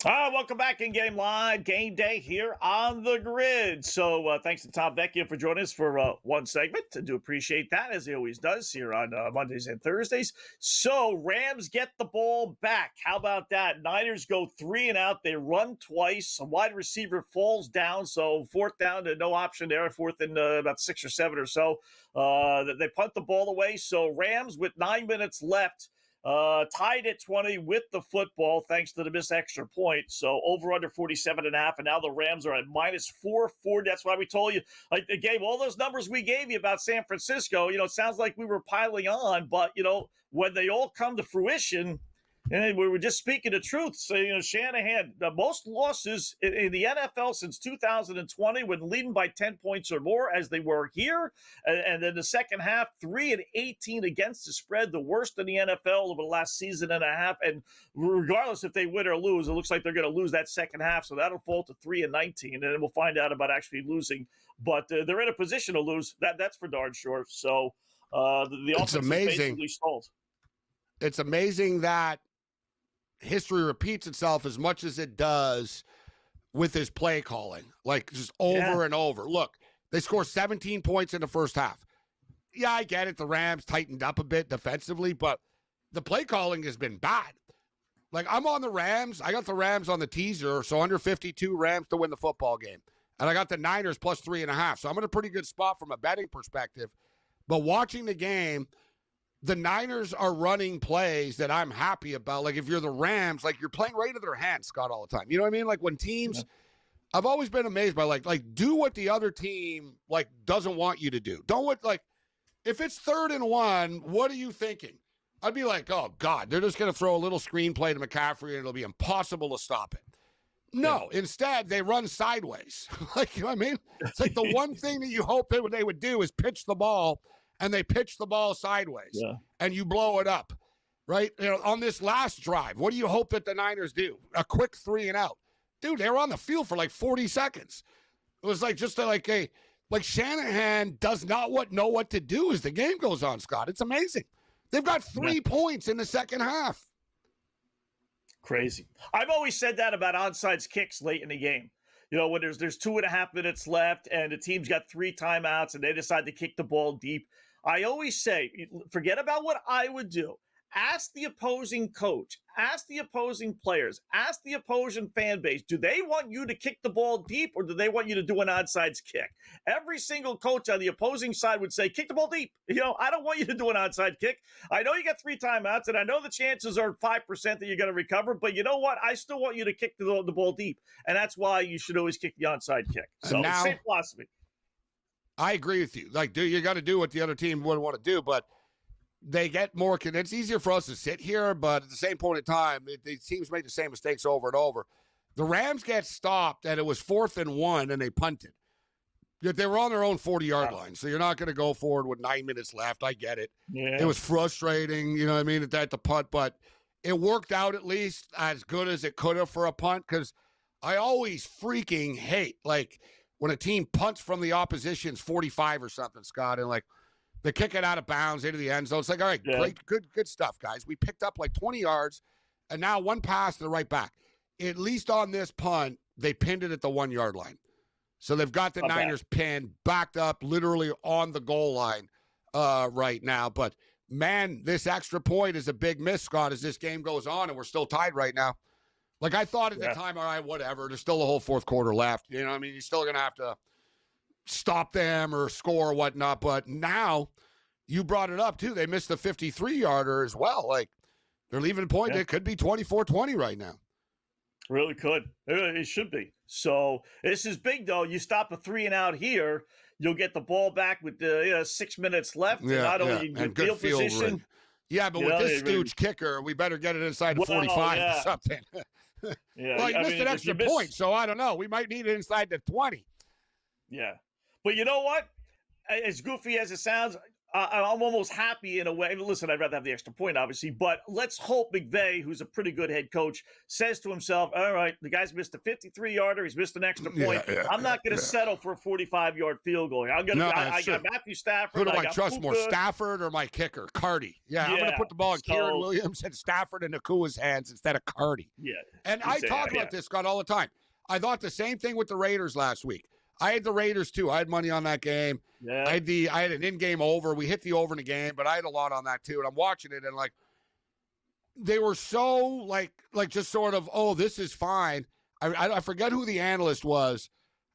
Welcome back in Game Live, Game Day here on the Grid. So thanks to Tom Vecchio for joining us for one segment. I do appreciate that, as he always does here on Mondays and Thursdays. So Rams get the ball back. How about that? Niners go 3 and out. They run twice. A wide receiver falls down, so fourth down, no option there. Fourth and about 6 or 7 or so. They punt the ball away. So Rams with 9 minutes left. Tied at 20 with the football thanks to the missed extra point. So over under 47.5, and now the Rams are at minus 440. That's why we told you, like, Gabe, all those numbers we gave you about San Francisco, it sounds like we were piling on, but, when they all come to fruition, and we were just speaking the truth. So, Shanahan, the most losses in the NFL since 2020 when leading by 10 points or more, as they were here. And then the second half, 3-18 against the spread, the worst in the NFL over the last season and a half. And regardless if they win or lose, it looks like they're going to lose that second half. So that'll fall to 3-19. And then we'll find out about actually losing. But they're in a position to lose. That's for darn sure. So the offense is basically stalled. It's amazing that history repeats itself as much as it does with his play calling, like just over and over. Look, they score 17 points in the first half. Yeah, I get it. The Rams tightened up a bit defensively, but the play calling has been bad. Like, I'm on the Rams. I got the Rams on the teaser, so under 52 Rams to win the football game. And I got the Niners plus 3.5. So I'm in a pretty good spot from a betting perspective. But watching the game, the Niners are running plays that I'm happy about. Like, if you're the Rams, like, you're playing right into their hands, Scott, all the time. You know what I mean? Like, when teams, I've always been amazed by, like, do what the other team, like, doesn't want you to do. If it's 3rd and 1, what are you thinking? I'd be like, oh, God, they're just going to throw a little screenplay to McCaffrey and it'll be impossible to stop it. No, instead, they run sideways. Like, you know what I mean? It's like the one thing that you hope they would do is pitch the ball, and they pitch the ball sideways, and you blow it up, right? On this last drive, what do you hope that the Niners do? A quick 3 and out. Dude, they were on the field for like 40 seconds. It was like just like Shanahan does not know what to do as the game goes on, Scott. It's amazing. They've got 3 points in the second half. Crazy. I've always said that about onside kicks late in the game. When there's 2.5 minutes left and the team's got 3 timeouts and they decide to kick the ball deep. I always say, forget about what I would do. Ask the opposing coach, ask the opposing players, ask the opposing fan base. Do they want you to kick the ball deep, or do they want you to do an onside kick? Every single coach on the opposing side would say, kick the ball deep. I don't want you to do an onside kick. I know you got 3 timeouts, and I know the chances are 5% that you're going to recover, but you know what? I still want you to kick the ball deep, and that's why you should always kick the onside kick. So, now, same philosophy. I agree with you. Like, you got to do what the other team wouldn't want to do, but they get more. It's easier for us to sit here, but at the same point in time, the teams make the same mistakes over and over. The Rams get stopped, and it was 4th and 1, and they punted. Yet they were on their own 40-yard line, so you're not going to go forward with 9 minutes left. I get it. Yeah. It was frustrating, you know what I mean, at the punt, but it worked out at least as good as it could have for a punt, because I always freaking hate, like, when a team punts from the opposition's 45 or something, Scott, and, like, they kick it out of bounds into the end zone. It's like, all right, great, good stuff, guys. We picked up like 20 yards, and now one pass to the right back. At least on this punt, they pinned it at the 1-yard line. So they've got the Niners pinned, backed up, literally on the goal line right now. But, man, this extra point is a big miss, Scott, as this game goes on, and we're still tied right now. Like, I thought at the time, all right, whatever. There's still a whole fourth quarter left. You know what I mean? You're still going to have to stop them or score or whatnot. But now, you brought it up, too. They missed the 53-yarder as well. Like, they're leaving a point. It could be 24-20 right now. Really could. It should be. So this is big, though. You stop a 3 and out here, you'll get the ball back with 6 minutes left. And good field position. Yeah, but with this stooge kicker, we better get it inside the 45 or something. Well, you missed an extra point, so I don't know. We might need it inside the 20. Yeah. But you know what? As goofy as it sounds, I'm almost happy in a way. Listen, I'd rather have the extra point, obviously, but let's hope McVay, who's a pretty good head coach, says to himself, all right, the guy's missed a 53-yarder. He's missed an extra point. I'm not going to settle for a 45-yard field goal. I got Matthew Stafford. Who do I trust more, Stafford or my kicker, Cardi? I'm going to put the ball in Kieran Williams and Stafford and Nakua's hands instead of Cardi. Yeah. And I talk about this, Scott, all the time. I thought the same thing with the Raiders last week. I had the Raiders, too. I had money on that game. Yeah. I had an in-game over. We hit the over in the game, but I had a lot on that, too. And I'm watching it, and, like, they were so, like just sort of, oh, this is fine. I forget who the analyst was,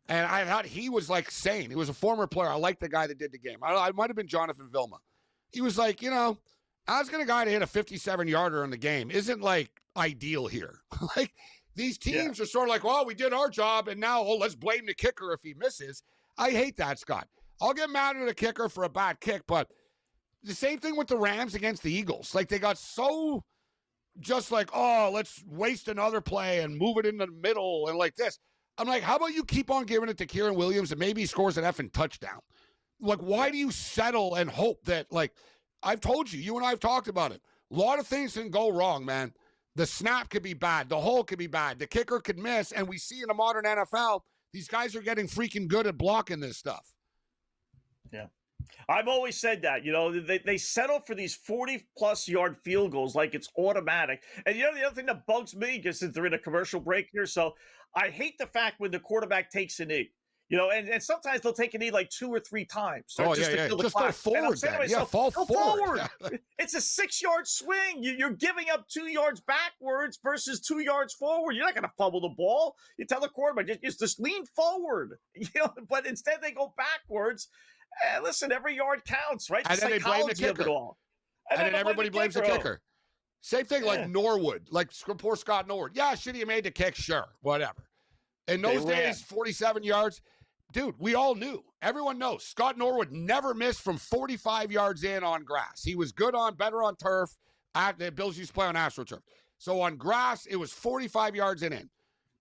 and I thought he was, like, sane. He was a former player. I like the guy that did the game. I might have been Jonathan Vilma. He was like, asking a guy to hit a 57-yarder in the game isn't, like, ideal here. Like, these teams are sort of like, well, we did our job, and now, let's blame the kicker if he misses. I hate that, Scott. I'll get mad at a kicker for a bad kick, but the same thing with the Rams against the Eagles. Like, they got so just like, oh, let's waste another play and move it in the middle and like this. I'm like, how about you keep on giving it to Kieran Williams and maybe he scores an effing touchdown? Like, why do you settle and hope that, like, I've told you, you and I have talked about it. A lot of things can go wrong, man. The snap could be bad. The hole could be bad. The kicker could miss. And we see in the modern NFL, these guys are getting freaking good at blocking this stuff. Yeah. I've always said that, they settle for these 40-plus yard field goals like it's automatic. And the other thing that bugs me, just since they're in a commercial break here, so I hate the fact when the quarterback takes a knee. And sometimes they'll take a knee like 2 or 3 times. Just go forward. Fall forward. It's a 6-yard swing. You're giving up 2 yards backwards versus 2 yards forward. You're not going to fumble the ball. You tell the quarterback, just lean forward. But instead they go backwards. Listen, every yard counts, right? And then they blame the kicker. And then everybody blames the kicker. Same thing like Norwood, like poor Scott Norwood. Yeah, should he have made the kick? Sure, whatever. In those days, 47 yards. Dude, we all knew. Everyone knows. Scott Norwood never missed from 45 yards in on grass. He was better on turf. The Bills used to play on AstroTurf. So on grass, it was 45 yards in.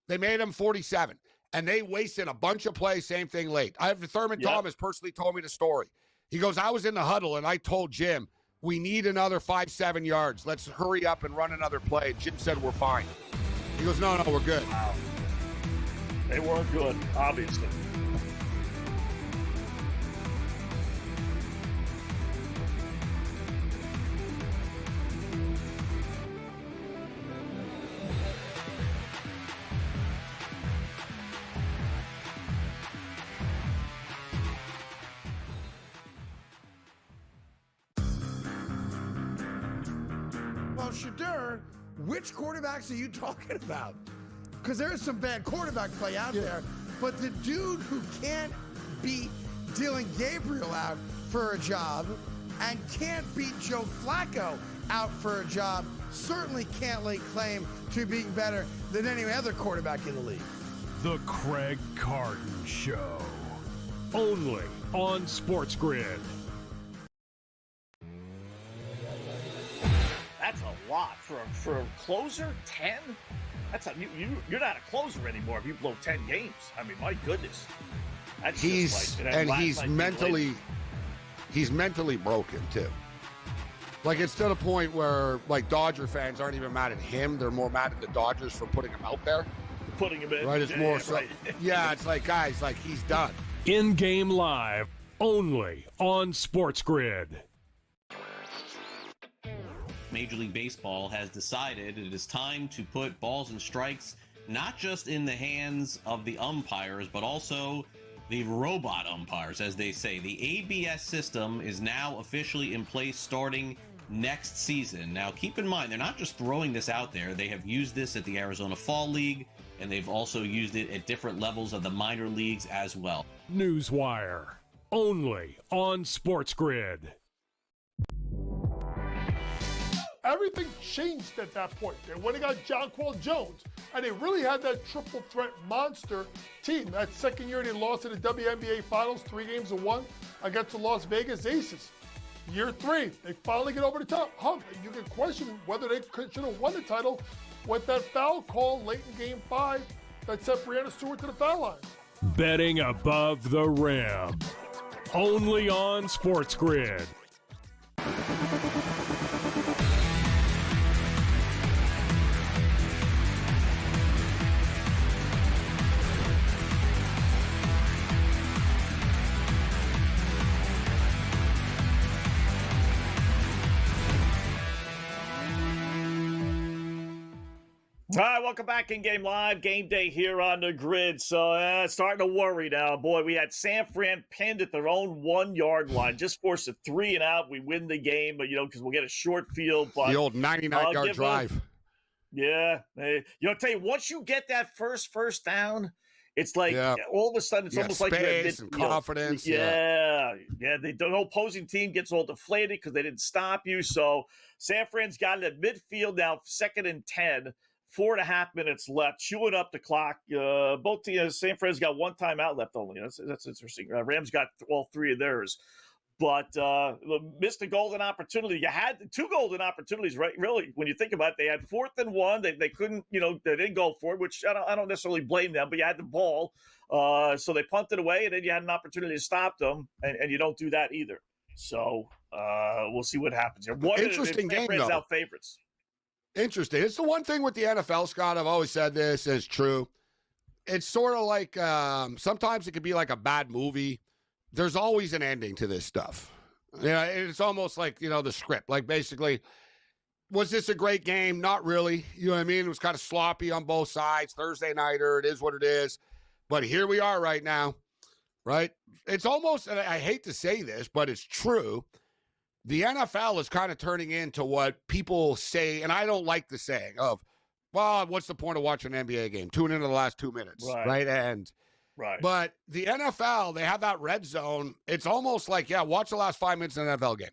They made him 47. And they wasted a bunch of plays, same thing late. Thurman Thomas personally told me the story. He goes, I was in the huddle, and I told Jim, we need another 5-7 yards. Let's hurry up and run another play. Jim said, we're fine. He goes, no, we're good. Wow. They weren't good, obviously. Shadur, which quarterbacks are you talking about? Because there is some bad quarterback play out there, but the dude who can't beat Dylan Gabriel out for a job and can't beat Joe Flacco out for a job certainly can't lay claim to being better than any other quarterback in the league. The Craig Carton Show. Only on SportsGrid. That's a lot for a closer. 10. You're not a closer anymore if you blow 10 games. I mean, my goodness. He's mentally broken too. Like, it's to the point where, like, Dodger fans aren't even mad at him; they're more mad at the Dodgers for putting him out there. Putting him in, right? It's more so. Right. Yeah, it's like, guys, like, he's done. In-game live, only on SportsGrid. Major League Baseball has decided it is time to put balls and strikes not just in the hands of the umpires, but also the robot umpires, as they say. The ABS system is now officially in place starting next season. Now, keep in mind, they're not just throwing this out there. They have used this at the Arizona Fall League, and they've also used it at different levels of the minor leagues as well. Newswire, only on SportsGrid. Everything changed at that point. They went and got Jonquel Jones, and they really had that triple threat monster team. That second year they lost in the WNBA Finals, 3-1 against the Las Vegas Aces. Year 3, they finally get over the top hump. And you can question whether they should have won the title with that foul call late in Game 5 that sent Breanna Stewart to the foul line. Betting above the rim, only on SportsGrid. All right, welcome back in Game Live. Game Day here on the grid. So starting to worry now. Boy, we had San Fran pinned at their own 1 yard line. Just forced a 3 and out. We win the game, but because we'll get a short field. But the old 99-yard drive. Yeah. I'll tell you, once you get that first down, it's like all of a sudden it's almost like you have space and confidence. Yeah. The opposing team gets all deflated because they didn't stop you. So San Fran's got it at midfield now, 2nd and 10. 4.5 minutes left, chewing up the clock. Both teams, San Fran's got 1 timeout left only. That's interesting. Rams got all 3 of theirs, but missed a golden opportunity. You had 2 golden opportunities, right? Really, when you think about it, they had 4th and 1. They couldn't, they didn't go for it, which I don't necessarily blame them. But you had the ball, so they punted away, and then you had an opportunity to stop them, and you don't do that either. So we'll see what happens here. Interesting game, though. Out favorites. Interesting. It's the one thing with the NFL, Scott. I've always said this is true. It's sort of like sometimes it could be like a bad movie. There's always an ending to this stuff. It's almost like, the script. Like, basically, was this a great game? Not really. You know what I mean? It was kind of sloppy on both sides. Thursday nighter, it is what it is. But here we are right now, right? It's almost, and I hate to say this, but it's true. The NFL is kind of turning into what people say, and I don't like the saying of, well, what's the point of watching an NBA game? Tune into the last 2 minutes, right? But the NFL, they have that red zone. It's almost like, watch the last 5 minutes of an NFL game.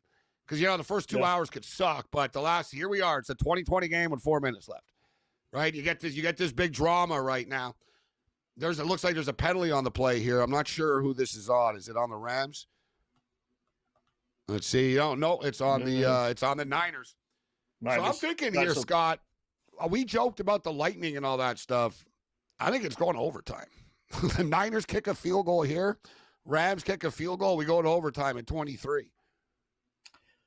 Because, the first 2 hours could suck, but here we are. It's a 2020 game with 4 minutes left, right? You get this big drama right now. It looks like there's a penalty on the play here. I'm not sure who this is on. Is it on the Rams? Let's see. No, it's on the Niners. So I'm thinking here, Scott, we joked about the Lightning and all that stuff. I think it's going to overtime. The Niners kick a field goal here. Rams kick a field goal. We go to overtime at 23.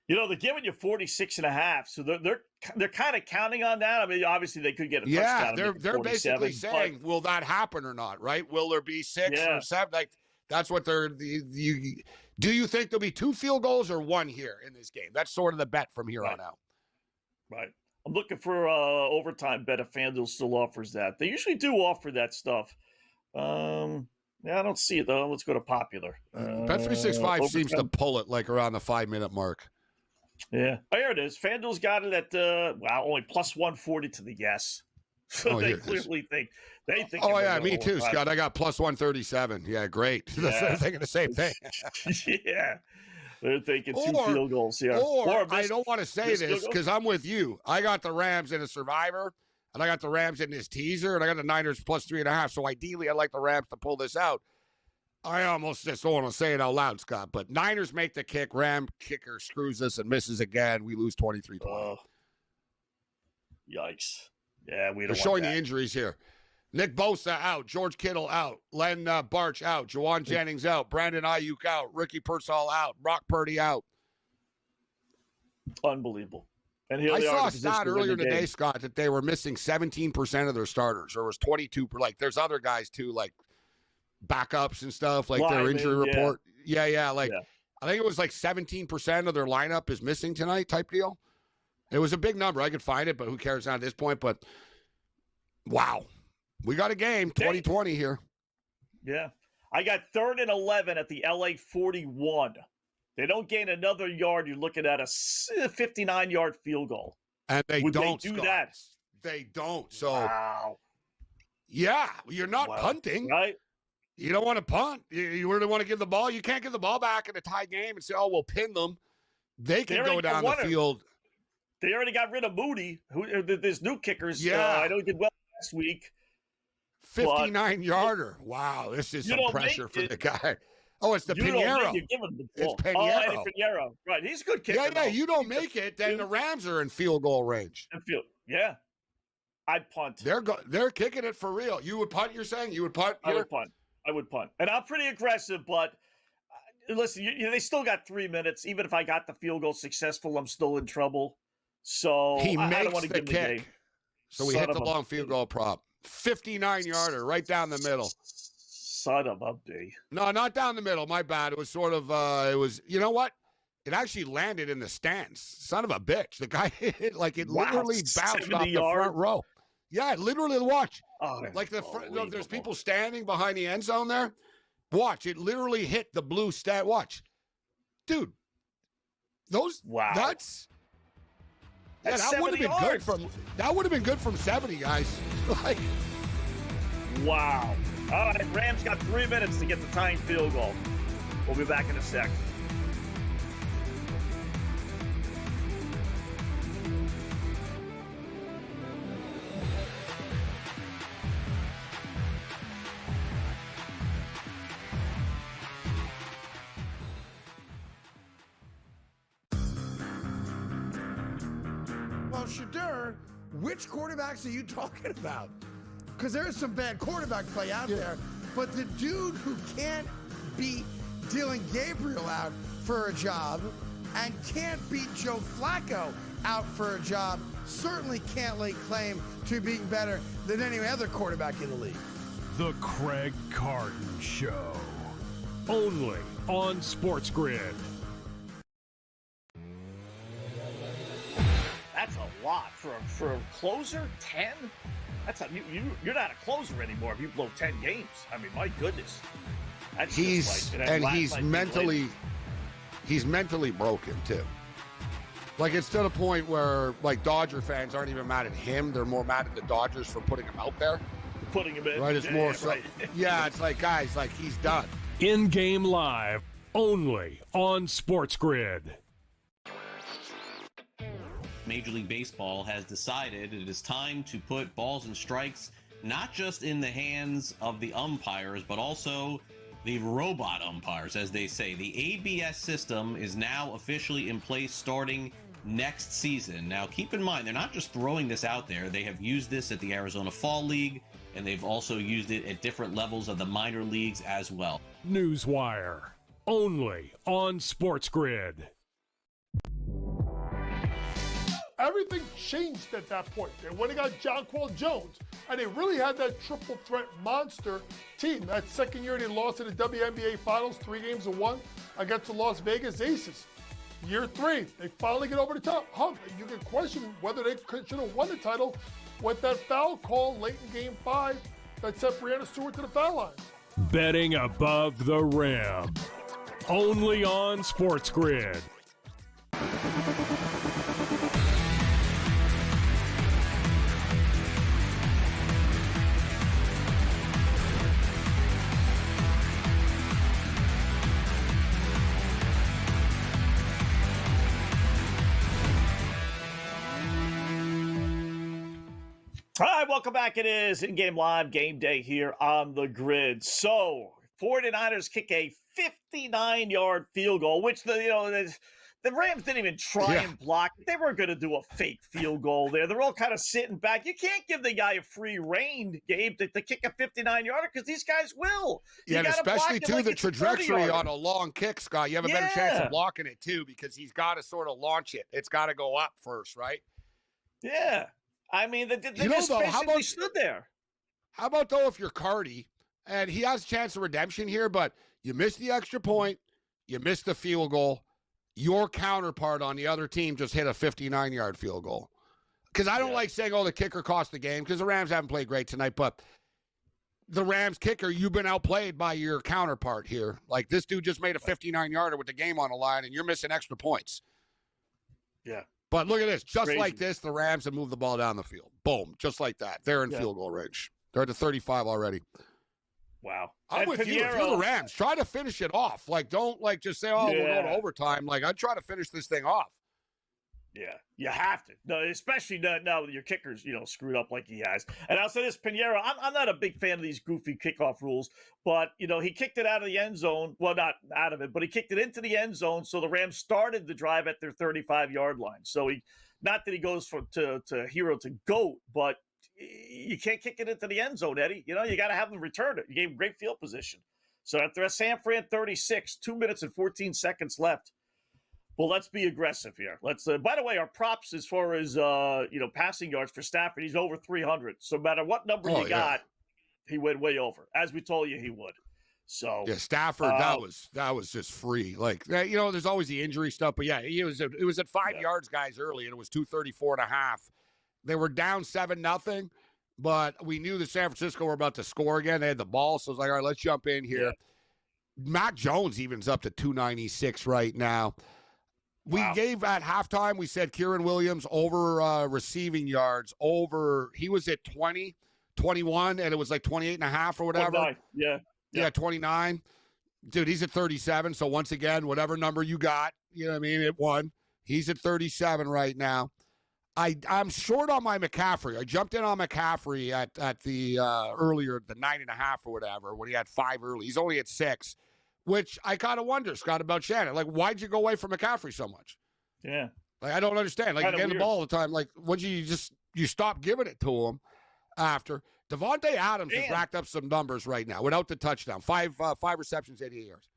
They're giving you 46.5, so they're kind of counting on that. I mean, obviously they could get a touchdown. Yeah, they're basically saying, will that happen or not? Right? Will there be 6 or 7? Like that's what they're. Do you think there'll be 2 field goals or 1 here in this game? That's sort of the bet from here on out. Right. I'm looking for overtime bet if FanDuel still offers that. They usually do offer that stuff. I don't see it, though. Let's go to popular. Bet365 seems to pull it like around the 5-minute mark. Yeah. Oh, here it is. FanDuel's got it at, only plus 140 to the yes. So they clearly think. They think. Oh, yeah, me too, Scott. I got plus 137. Yeah, great. They're thinking the same thing. Yeah. They're thinking 2 field goals here. Or I don't want to say this because I'm with you. I got the Rams in a survivor, and I got the Rams in this teaser, and I got the Niners plus 3.5. So ideally, I'd like the Rams to pull this out. I almost just don't want to say it out loud, Scott, but Niners make the kick. Ram kicker screws us and misses again. We lose 23-20. Yikes. Yeah, we don't. They're showing the injuries here. Nick Bosa out. George Kittle out. Len Barch out. Jawan Jennings out. Brandon Ayuk out. Ricky Pearsall out. Brock Purdy out. Unbelievable. And here I saw a stat earlier today, Scott, that they were missing 17% of their starters. Or it was 22. Like, there's other guys, too, like backups and stuff, like their injury report. Yeah. I think it was like 17% of their lineup is missing tonight type deal. It was a big number. I could find it, but who cares now at this point? But, wow. We got a game, 2020 here. Yeah. I got 3rd and 11 at the LA 41. They don't gain another yard. You're looking at a 59-yard field goal. And they don't do that. They don't. So, wow. Yeah, you're not punting. Right. You don't want to punt. You really want to give the ball. You can't give the ball back in a tie game and say, oh, we'll pin them. They can go down the field. They already got rid of Moody. There's new kickers. Yeah. I know he did well last week. 59-yarder. Wow, this is some pressure for the guy. Oh, it's the Pinheiro. It's Pinheiro. Oh, Eddie Pinheiro. Right, he's a good kicker. Yeah, you don't make it, then the Rams are in field goal range. Yeah. I'd punt. They're kicking it for real. You would punt, you're saying? You would punt here? I would punt. And I'm pretty aggressive, but listen, they still got 3 minutes. Even if I got the field goal successful, I'm still in trouble. So He I don't makes want to the give him the game. kick. So we hit the long field goal prop. 59-yarder right down the middle. Son of a b. No, not down the middle. My bad. It was sort of, you know what? It actually landed in the stands. Son of a bitch. The guy hit it like it literally bounced off the front row. Yeah, literally, watch. Oh, like there's people standing behind the end zone there. Watch, it literally hit the blue stat. Watch. Dude, that's that would have been good from 70, guys. Like, wow. All right, Rams got 3 minutes to get the tying field goal. We'll be back in a sec. Well, Shadur, which quarterbacks are you talking about? Because there is some bad quarterback play out there, but the dude who can't beat Dylan Gabriel out for a job and can't beat Joe Flacco out for a job certainly can't lay claim to being better than any other quarterback in the league. The Craig Carton Show. Only on SportsGrid. That's a lot for a closer. 10. You're not a closer anymore if you blow 10 games. I mean, my goodness. That's he's mentally broken too. Like, it's to the point where, like, Dodger fans aren't even mad at him; they're more mad at the Dodgers for putting him out there. Putting him in, right? It's more so. Right. Yeah, it's like, guys, like, he's done. In-game live, only on SportsGrid. Major League Baseball has decided it is time to put balls and strikes not just in the hands of the umpires, but also the robot umpires, as they say. The ABS system is now officially in place starting next season. Now, keep in mind, they're not just throwing this out there. They have used this at the Arizona Fall League, and they've also used it at different levels of the minor leagues as well. Newswire, only on SportsGrid. Everything changed at that point. They went and got Jonquel Jones, and they really had that triple threat monster team. That second year they lost in the WNBA Finals, 3-1 against the Las Vegas Aces. Year 3, they finally get over the top hump. You can question whether they should have won the title with that foul call late in Game 5 that sent Breanna Stewart to the foul line. Betting above the rim, only on SportsGrid. All right, welcome back. It is in-game live game day here on the grid. So, 49ers kick a 59-yard field goal, which the Rams didn't even try and block. They were going to do a fake field goal there. They're all kind of sitting back. You can't give the guy a free rein, Gabe, to kick a 59-yarder because these guys will. Yeah, and especially, too, like the trajectory on a long kick, Scott. You have a better chance of blocking it, too, because he's got to sort of launch it. It's got to go up first, right? Yeah. I mean, they just basically stood there. How about, though, if you're Cardi, and he has a chance of redemption here, but you missed the extra point, you missed the field goal, your counterpart on the other team just hit a 59-yard field goal. Because I don't like saying, the kicker cost the game, because the Rams haven't played great tonight, but the Rams kicker, you've been outplayed by your counterpart here. Like, this dude just made a 59-yarder with the game on the line, and you're missing extra points. Yeah. But look at this. Just like this, the Rams have moved the ball down the field. Boom. Just like that. They're in field goal range. They're at the 35 already. Wow. I'm with you. If you're the Rams, try to finish it off. Like, don't, just say, we're going to overtime. Like, I'd try to finish this thing off. Yeah, you have to. No, especially now that your kicker's, screwed up like he has. And I'll say this, Pinheiro, I'm not a big fan of these goofy kickoff rules, but, he kicked it out of the end zone. Well, not out of it, but he kicked it into the end zone, so the Rams started the drive at their 35-yard line. So not that he goes to hero to GOAT, but you can't kick it into the end zone, Eddie. You got to have them return it. You gave him great field position. So after a San Fran 36, 2 minutes and 14 seconds left. Well, let's be aggressive here. Let's. By the way, our props as far as passing yards for Stafford, he's over 300. So no matter what number you got, he went way over, as we told you he would. So yeah, Stafford, that was just free. Like, there's always the injury stuff, but yeah, it was at 5 yards, guys, early, and it was 234.5. They were down 7-0, but we knew that San Francisco were about to score again. They had the ball, so I was like, all right, let's jump in here. Yeah. Mac Jones evens up to 296 right now. We gave at halftime, we said Kieran Williams over receiving yards, he was at 20, 21, and it was like 28.5 or whatever. 29. Yeah, 29. Dude, he's at 37. So once again, whatever number you got, it won. He's at 37 right now. I'm short on my McCaffrey. I jumped in on McCaffrey at the earlier, the 9.5 or whatever, when he had 5 early. He's only at 6. Which I kind of wonder, Scott, about Shannon. Like, why'd you go away from McCaffrey so much? Yeah. Like, I don't understand. Like, you get the ball all the time. Like, once you stop giving it to him after. Devontae Adams has racked up some numbers right now without the touchdown. 5 receptions, 88 yards.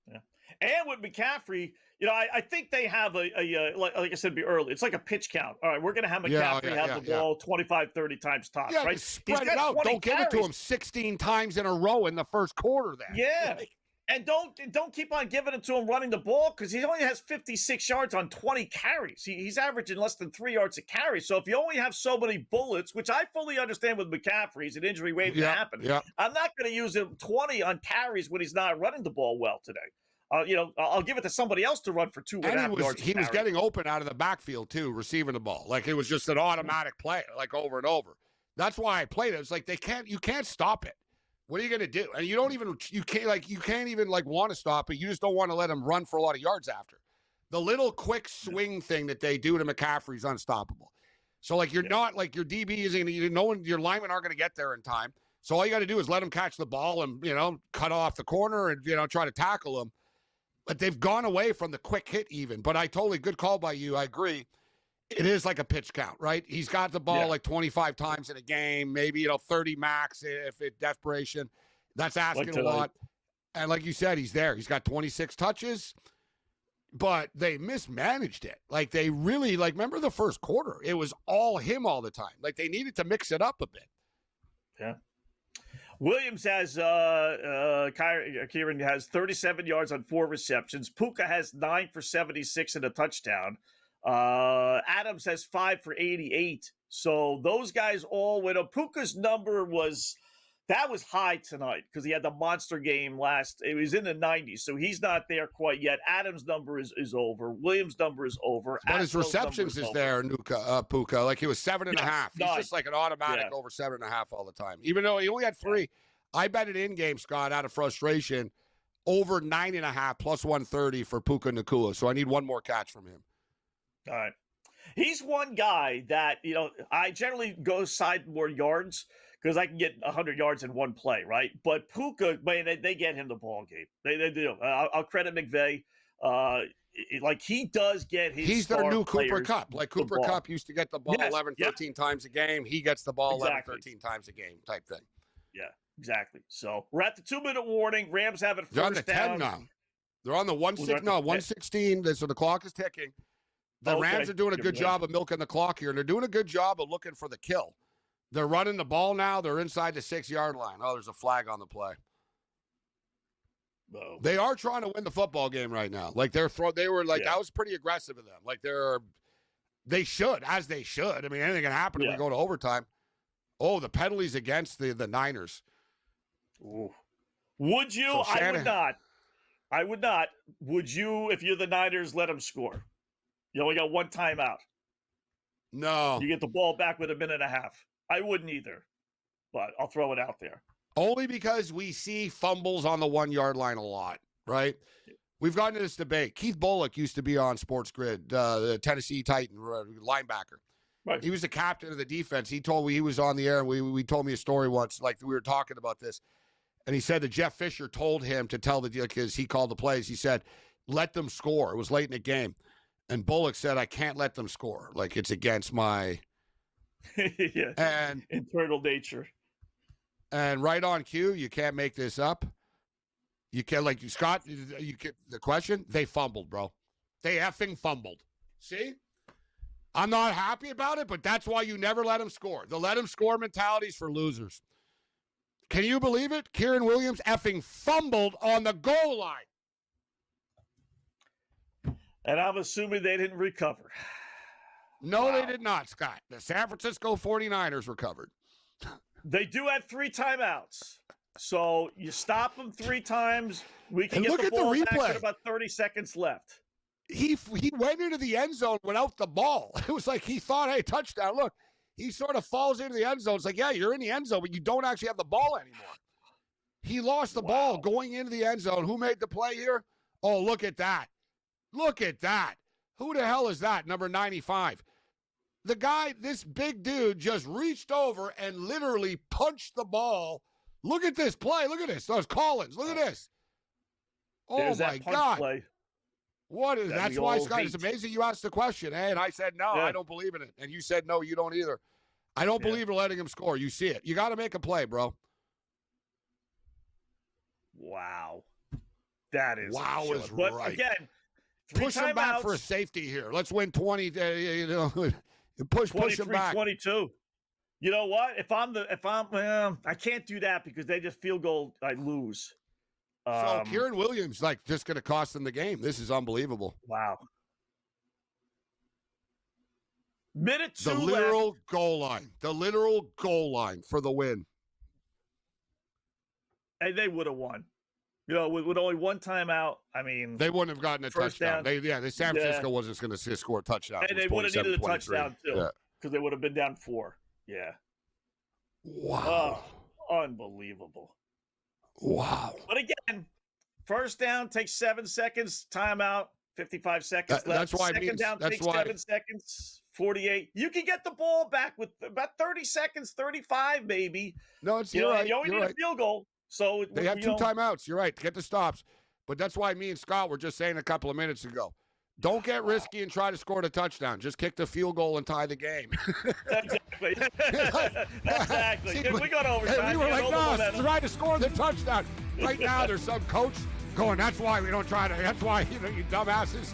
Yeah. And with McCaffrey, I think they have like I said earlier, it's like a pitch count. All right, we're going to have McCaffrey have the ball 25, 30 times tops, right? Spread it out. Don't give it to him 16 times in a row in the first quarter then. Yeah. And don't keep on giving it to him running the ball because he only has 56 yards on 20 carries. He's averaging less than 3 yards a carry. So if you only have so many bullets, which I fully understand with McCaffrey, he's an injury waiting to happen. Yeah. I'm not going to use him 20 on carries when he's not running the ball well today. I'll give it to somebody else to run for 2.5 yards. He was getting open out of the backfield too, receiving the ball. Like it was just an automatic play, like over and over. That's why I played it. It's like you can't stop it. What are you going to do? And you can't even want to stop it. You just don't want to let him run for a lot of yards after. The little quick swing thing that they do to McCaffrey is unstoppable. So you're not like your DB isn't going to, your linemen aren't going to get there in time. So all you got to do is let him catch the ball and, cut off the corner and, try to tackle him. But they've gone away from the quick hit even. But good call by you. I agree. It is like a pitch count, right? He's got the ball like 25 times in a game, maybe, 30 max if it's desperation. That's asking a lot. And like you said, he's there. He's got 26 touches, but they mismanaged it. Like they really, remember the first quarter? It was all him all the time. Like they needed to mix it up a bit. Yeah. Williams has, Kieran has 37 yards on 4 receptions. Puka has 9 for 76 and a touchdown. Adams has 5 for 88. So those guys all went up. Puka's number was high tonight because he had the monster game it was in the 90s. So he's not there quite yet. Adams' number is over. Williams' number is over. But his receptions is there, Puka. Like he was 7.5. He's just like an automatic over 7.5 all the time. Even though he only had 3. I bet it in game, Scott, out of frustration, over 9.5 plus 130 for Puka Nacua. So I need one more catch from him. All right. He's one guy that, I generally go side more yards because I can get 100 yards in one play, right? But Puka, man, they get him the ball game. They do. I'll credit McVay. He does get his He's their new Cooper Kupp. Like Cooper Kupp used to get the ball 11, 13 times a game. He gets the ball 11, 13 times a game type thing. Yeah, exactly. So we're at the 2-minute warning. Rams have it first down. They're on the 10 down. now. They're on the 116. So the clock is ticking. The Rams are doing a good job of milking the clock here, and they're doing a good job of looking for the kill. They're running the ball now. They're inside the 6-yard line. Oh, there's a flag on the play. Oh. They are trying to win the football game right now. That was pretty aggressive of them. They should. I mean, anything can happen if we go to overtime. Oh, the penalties against the Niners. Ooh. Would you? So I would not. I would not. Would you, if you're the Niners, let them score? You only got one timeout. No. You get the ball back with a minute and a half. I wouldn't either, but I'll throw it out there. Only because we see fumbles on the 1-yard line a lot, right? We've gotten into this debate. Keith Bullock used to be on SportsGrid, the Tennessee Titan linebacker. Right. He was the captain of the defense. He told me he was on the air, and we told me a story once, we were talking about this. And he said that Jeff Fisher told him to tell because he called the plays. He said, let them score. It was late in the game. And Bullock said, I can't let them score. It's against my internal nature. And right on cue, you can't make this up. You can Scott. The question. They fumbled, bro. They effing fumbled. See, I'm not happy about it, but that's why you never let them score. The let them score mentality is for losers. Can you believe it? Kieran Williams effing fumbled on the goal line. And I'm assuming they didn't recover. No, They did not, Scott. The San Francisco 49ers recovered. They do have 3 timeouts. So you stop them 3 times. We can get the ball back with about 30 seconds left. He went into the end zone without the ball. It was like he thought, hey, touchdown. Look, he sort of falls into the end zone. It's like, yeah, you're in the end zone, but you don't actually have the ball anymore. He lost the ball going into the end zone. Who made the play here? Oh, look at that. Look at that. Who the hell is that? Number 95. The guy, this big dude, just reached over and literally punched the ball. Look at this play. Look at this. That was Collins. Look at this. Oh, my God. Play. What is that's why, Scott, it's amazing you asked the question. Hey, and I said, no, I don't believe in it. And you said, no, you don't either. I don't believe in letting him score. You see it. You got to make a play, bro. Wow. That is is but right. Again, push him back for a safety here. Let's win 20. Push him back. 22. You know what? If I'm I can't do that because they just field goal. I lose. So Kieran Williams, just going to cost them the game. This is unbelievable. Wow. Minute 2 The literal goal line. The literal goal line for the win. And they would have won. You know, with only 1 timeout, I mean. They wouldn't have gotten a touchdown. Down. The San Francisco wasn't going to score a touchdown. And they would have needed a touchdown, too, because they would have been down 4. Yeah. Wow. Oh, unbelievable. Wow. But again, first down takes 7 seconds, timeout, 55 seconds left. That's why Second down takes 7 seconds, 48. You can get the ball back with about 30 seconds, 35 maybe. No, you're right. You only need a field goal. So they have 2 timeouts. You're right, to get the stops. But that's why me and Scott were just saying a couple of minutes ago. Don't get risky and try to score the touchdown. Just kick the field goal and tie the game. Exactly. Exactly. See, we got overtime. We were like, no, try to score the touchdown. Right now, there's some coach going, that's why we don't try to. That's why, you dumbasses.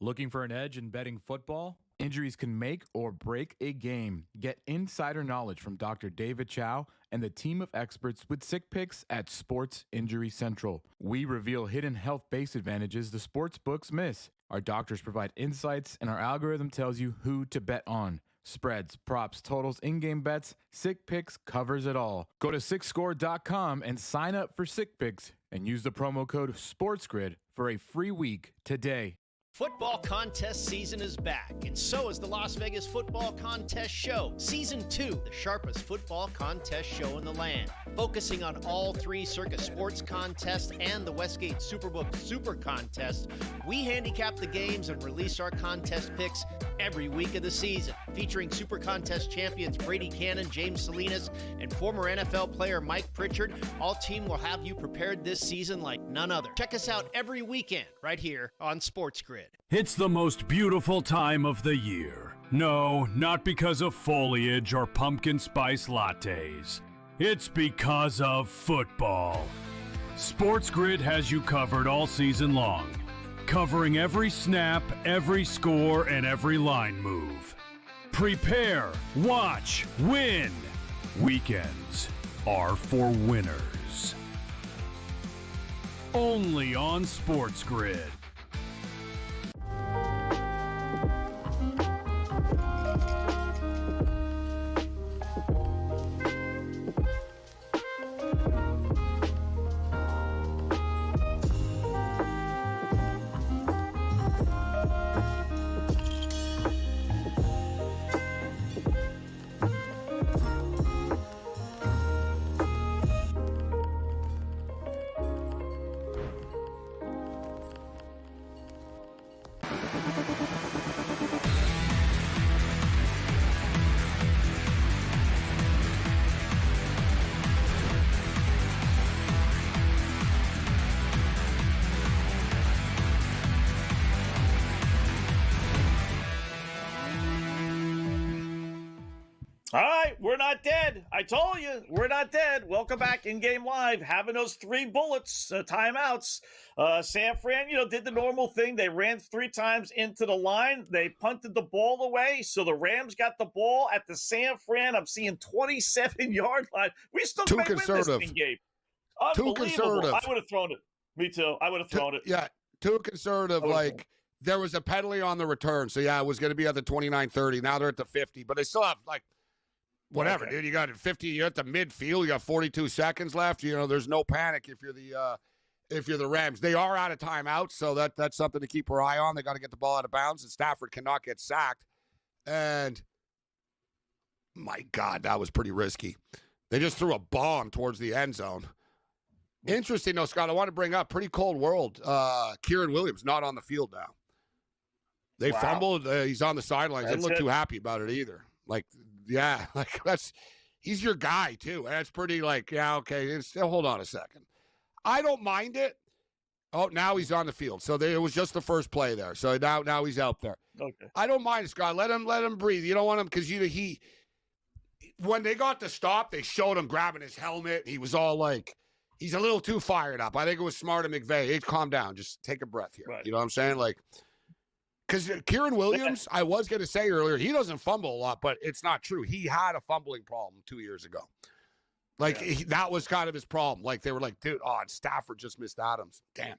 Looking for an edge in betting football? Injuries can make or break a game. Get insider knowledge from Dr. David Chow and the team of experts with Sick Picks at Sports Injury Central. We reveal hidden health-based advantages the sports books miss. Our doctors provide insights, and our algorithm tells you who to bet on. Spreads, props, totals, in-game bets, Sick Picks covers it all. Go to SickScore.com and sign up for Sick Picks and use the promo code SportsGrid for a free week today. Football contest season is back, and so is the Las Vegas Football Contest Show. Season 2, the sharpest football contest show in the land. Focusing on all 3 Circa Sports contests and the Westgate Superbook Super Contest, we handicap the games and release our contest picks every week of the season. Featuring Super Contest champions Brady Cannon, James Salinas, and former NFL player Mike Pritchard, all team will have you prepared this season like none other. Check us out every weekend right here on SportsGrid. It's the most beautiful time of the year. No, not because of foliage or pumpkin spice lattes. It's because of football. SportsGrid has you covered all season long, covering every snap, every score, and every line move. Prepare, watch, win. Weekends are for winners. Only on SportsGrid. we're not dead. I told you, we're not dead. Welcome back in game live, having those 3 bullets, timeouts. San Fran, did the normal thing. They ran 3 times into the line. They punted the ball away, so the Rams got the ball at the San Fran. I'm seeing 27-yard line. We still may win this thing, Gabe. Too conservative. I would have thrown it. Me too. I would have thrown it. Yeah, too conservative. Like, there was a penalty on the return. So, yeah, it was going to be at the 29-30. Now they're at the 50. But they still have, like, whatever, dude. You got it 50. You're at the midfield. You got 42 seconds left. There's no panic if you're the Rams. They are out of timeouts, so that's something to keep our eye on. They got to get the ball out of bounds, and Stafford cannot get sacked. And, my God, that was pretty risky. They just threw a bomb towards the end zone. Interesting, though, Scott, I want to bring up pretty cold world. Kieran Williams not on the field now. They fumbled. He's on the sidelines. Didn't look too happy about it either. Like, yeah, he's your guy, too. That's pretty okay. Still, hold on a second. I don't mind it. Oh, now he's on the field. So it was just the first play there. So now he's out there. Okay. I don't mind it, Scott. Let him breathe. You don't want him because when they got the stop, they showed him grabbing his helmet. He was all like, he's a little too fired up. I think it was smart of McVay. Hey, calm down. Just take a breath here. Right. You know what I'm saying? Because Kieran Williams, I was going to say earlier, he doesn't fumble a lot, but it's not true. He had a fumbling problem 2 years ago. That was kind of his problem. They were like, dude, Stafford just missed Adams. Damn.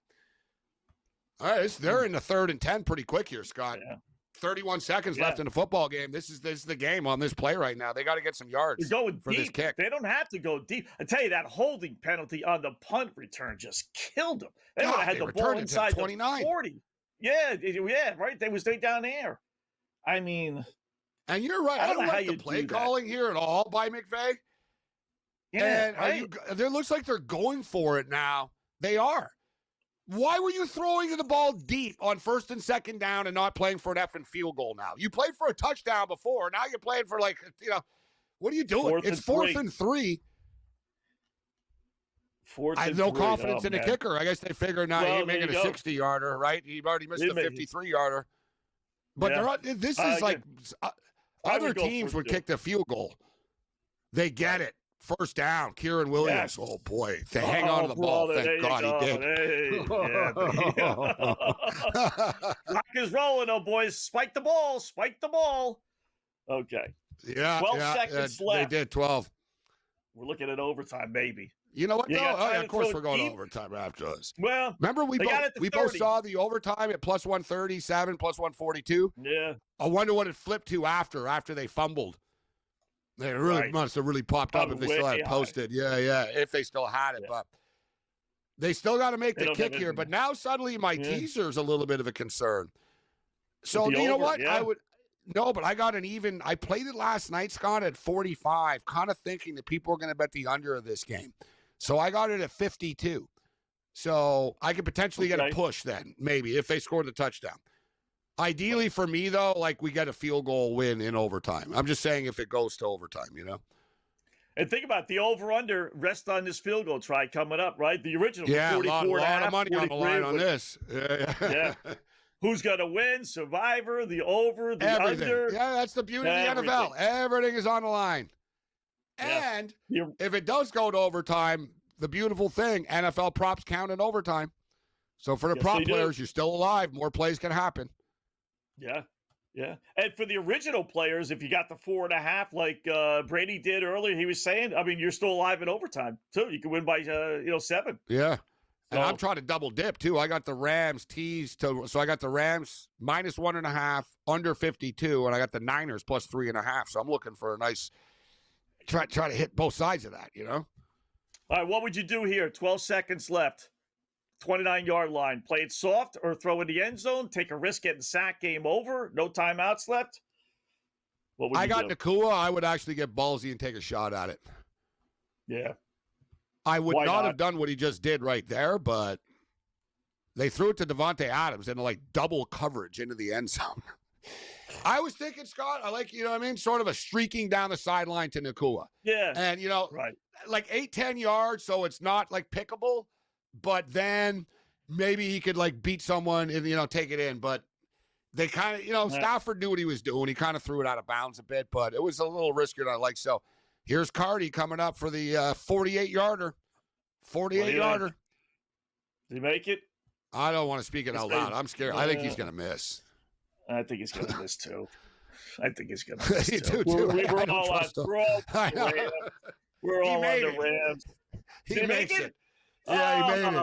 All right, they're in the 3rd and 10 pretty quick here, Scott. Yeah. 31 seconds left in the football game. This is the game on this play right now. They got to get some yards for deep. This kick. They don't have to go deep. I tell you, that holding penalty on the punt return just killed them. They would have had the ball inside 29. The 40. Yeah, right. They was down there. I mean, and you're right. I don't like the play calling here at all by McVay. Yeah, and it looks like they're going for it now. They are. Why were you throwing the ball deep on 1st and 2nd down and not playing for an effing field goal now? You played for a touchdown before. Now you're playing for what are you doing? It's 4th and 3. I have no confidence in the kicker. I guess they figure now he's making a 60-yarder, right? He already missed a 53-yarder. But this is other teams would kick the field goal. They get it. 1st down, Kieran Williams. Yes. Oh, boy. They hang on to the ball. Thank God he did. Hey. Clock is rolling, boys. Spike the ball. Okay. Yeah. 12 seconds left. They did 12. We're looking at overtime, baby. You know what, though? Of course we're going to overtime after us. Well, remember we both saw the overtime at plus 137, plus 142? Yeah. I wonder what it flipped to after they fumbled. They really must have really popped up if they still had it posted. Yeah, if they still had it. But they still got to make the kick here. But now suddenly my teaser is a little bit of a concern. So you know what? Yeah. But I got I played it last night, Scott, at 45, kind of thinking that people are going to bet the under of this game. So I got it at 52. So I could potentially get a push then, maybe, if they scored the touchdown. Ideally for me, though, we get a field goal win in overtime. I'm just saying if it goes to overtime, And think about the over-under rest on this field goal try coming up, right? The original 44 a lot of money on the line on this. Yeah. Who's going to win? Survivor, the over, the everything. Under. Yeah, that's the beauty of the NFL. Everything is on the line. Yeah. And if it does go to overtime, the beautiful thing, NFL props count in overtime. So for the prop players, you're still alive. More plays can happen. Yeah. And for the original players, if you got the 4.5 like Brady did earlier, he was saying, I mean, you're still alive in overtime, too. You can win by, 7. Yeah. And I'm trying to double dip, too. I got the Rams teased. So I got the Rams minus 1.5, under 52, and I got the Niners plus 3.5. So I'm looking for a nice try to hit both sides of that, All right, what would you do here? 12 seconds left. 29-yard line. Play it soft or throw in the end zone. Take a risk getting sacked. Game over. No timeouts left. What would you do? I got Nakua. I would actually get ballsy and take a shot at it. Yeah. I would not have done what he just did right there, but they threw it to Devontae Adams in double coverage into the end zone. I was thinking, Scott, sort of a streaking down the sideline to Nakua. Yeah. And, 8-10 yards, so it's not pickable. But then maybe he could beat someone and take it in. But they kind of, Stafford knew what he was doing. He kind of threw it out of bounds a bit, but it was a little riskier than I like. So here's Cardi coming up for the 48-yarder. 48-yarder. Did he make it? I don't want to speak it out loud. I'm scared. I think he's going to miss. I think he's going to miss, too. I think he's going to miss, too. We're all on the Rams. He makes it. Yeah, he made it.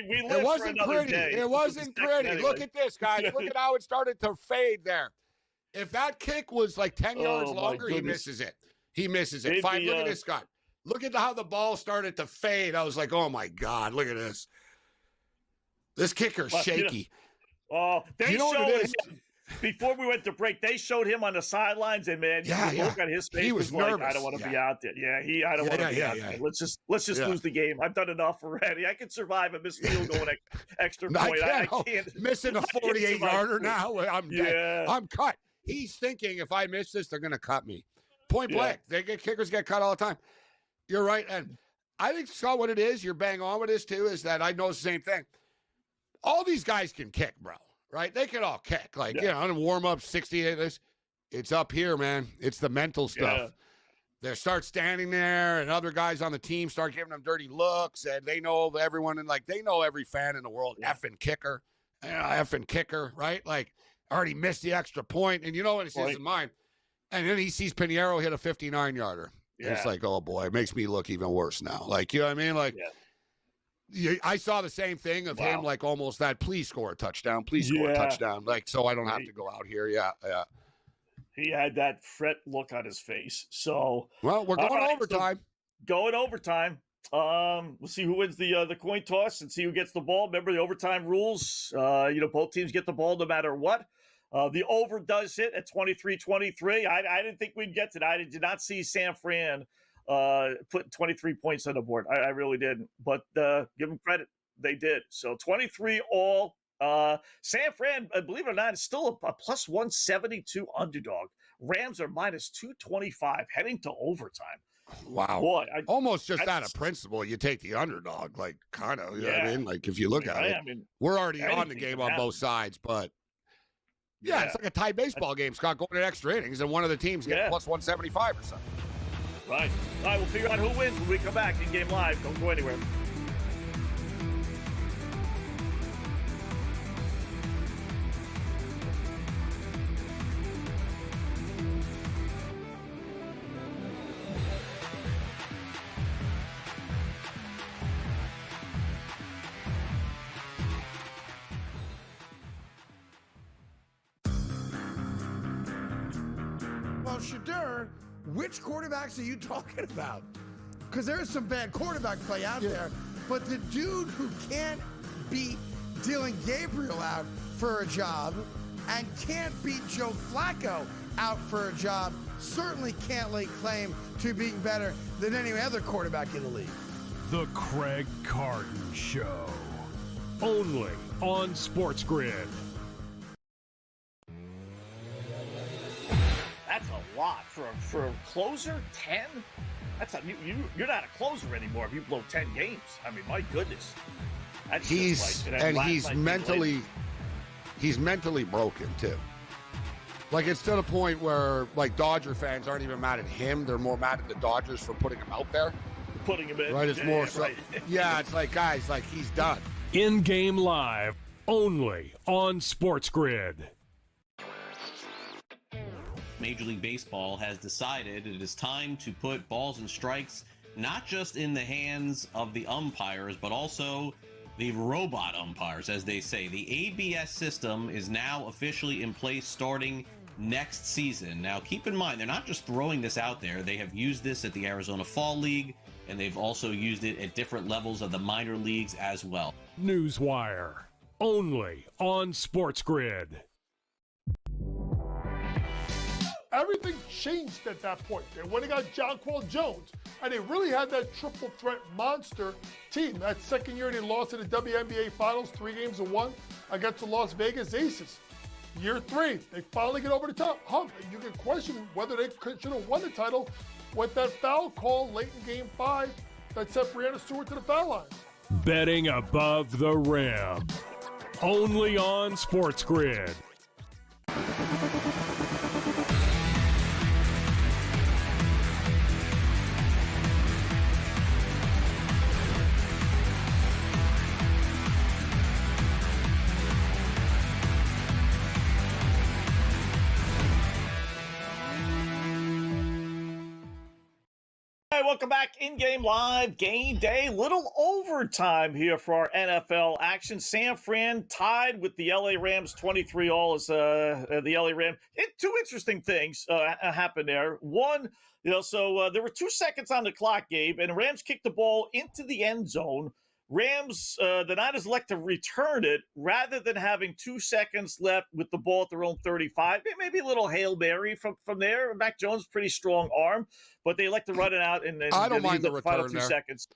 We lived it wasn't for another pretty. day. It wasn't pretty. Anyway. Look at this, guys. Look at how it started to fade there. If that kick was like 10 yards longer, he misses it. He misses it. Fine. Look at this guy. Look at how the ball started to fade. I was like, oh, my God. Look at this. This kicker's shaky. They showed him before we went to break. They showed him on the sidelines, and man, look at his face. He was nervous. Like, I don't want to be out there. I don't want to be out there. Let's just lose the game. I've done enough already. I can survive a missed field goal extra point. I can't. Missing a 48-yarder now. I'm dead. I'm cut. He's thinking, if I miss this, they're going to cut me. Point blank. Kickers get cut all the time. You're right, and I think, Scott, what it is, you're bang on with this too, is that I know the same thing. All these guys can kick, bro, right? They can all kick. Like, in warm-up, 68, this. It's up here, man. It's the mental stuff. Yeah. They start standing there, and other guys on the team start giving them dirty looks, and they know everyone, and, like, they know every fan in the world, effing kicker, right? Like, already missed the extra point, and you know what it's his mind. And then he sees Pinheiro hit a 59-yarder. Yeah. It's like, oh, boy, it makes me look even worse now. Like, you know what I mean? Like, I saw the same thing of him, like almost that, please score a touchdown, please score a touchdown. Like, so I don't have to go out here. Yeah. He had that fret look on his face. So, well, we're going overtime. So going overtime. We'll see who wins the coin toss and see who gets the ball. Remember the overtime rules. Both teams get the ball no matter what. The over does hit at 23-23. I didn't think we'd get to that. I did not see San Fran put 23 points on the board. I really didn't. But give them credit. They did. So 23 all. San Fran, believe it or not, is still a plus 172 underdog. Rams are minus 225 heading to overtime. Wow. Boy, almost just out of principle, you take the underdog, like kind of, you know what I mean? Like if you look at it, we're already on the game on both sides, but it's like a tie baseball game, Scott, going to extra innings, and one of the teams gets plus 175 or something. Right. All right, we'll figure out who wins when we come back in Game Live. Don't go anywhere. Well, Shadur, which quarterbacks are you talking about? Because there's some bad quarterback play out there, but the dude who can't beat Dylan Gabriel out for a job and can't beat Joe Flacco out for a job certainly can't lay claim to being better than any other quarterback in the league. The Craig Carton Show. Only on SportsGrid. That's a lot for a closer. 10. That's you're not a closer anymore if you blow 10 games. I mean, my goodness. That's he's mentally broken too. Like it's to the point where like Dodger fans aren't even mad at him; they're more mad at the Dodgers for putting him out there. Putting him in. Right? It's more so. Right. Yeah, it's like guys, like he's done. In-game live, only on SportsGrid. Major League Baseball has decided it is time to put balls and strikes not just in the hands of the umpires, but also the robot umpires, as they say. The ABS system is now officially in place starting next season. Now, keep in mind, they're not just throwing this out there. They have used this at the Arizona Fall League, and they've also used it at different levels of the minor leagues as well. Newswire, only on SportsGrid. Everything changed at that point. They went and got Jonquel Jones, and they really had that triple threat monster team. That second year they lost in the WNBA Finals, 3-1 against the Las Vegas Aces. Year 3, they finally get over the top hump. You can question whether they should have won the title with that foul call late in Game 5 that sent Breanna Stewart to the foul line. Betting above the rim, only on SportsGrid. Hey, welcome back. In-game live game day. Little overtime here for our NFL action. San Fran tied with the LA Rams 23-all as the LA Rams. Two interesting things happened there. One, there were 2 seconds on the clock, Gabe, and the Rams kicked the ball into the end zone. The Niners elect to return it rather than having 2 seconds left with the ball at their own 35. Maybe a little Hail Mary from there. Mac Jones, pretty strong arm, but they elect to run it out and I don't mind the final return 2 there. seconds.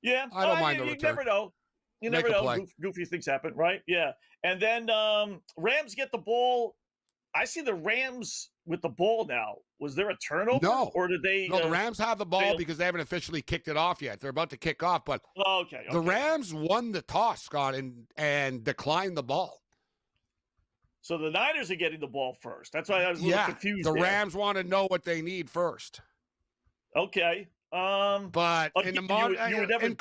Yeah, I don't mind the you return. never know. You Make never a know. play. Goofy things happen, right? Yeah. And then Rams get the ball. I see the Rams with the ball now. Was there a turnover? No. Or did they? No, the Rams have the ball because they haven't officially kicked it off yet. They're about to kick off, but Okay. the Rams won the toss, Scott, and declined the ball. So the Niners are getting the ball first. That's why I was a little confused. The there. Rams want to know what they need first. Okay. But in the modern, you would never.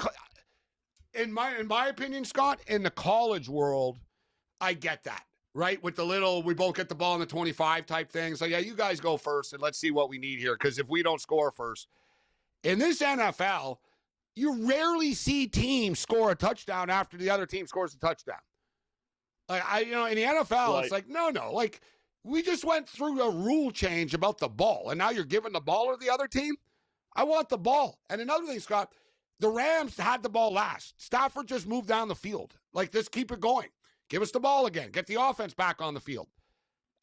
In my opinion, Scott, in the college world, I get that. Right? With the little, we both get the ball in the 25 type thing. So, yeah, you guys go first and let's see what we need here. Because if we don't score first. In this NFL, you rarely see teams score a touchdown after the other team scores a touchdown. In the NFL, Right. It's like, no. Like, we just went through a rule change about the ball. And now you're giving the ball to the other team? I want the ball. And another thing, Scott, the Rams had the ball last. Stafford just moved down the field. Like, just keep it going. Give us the ball again. Get the offense back on the field.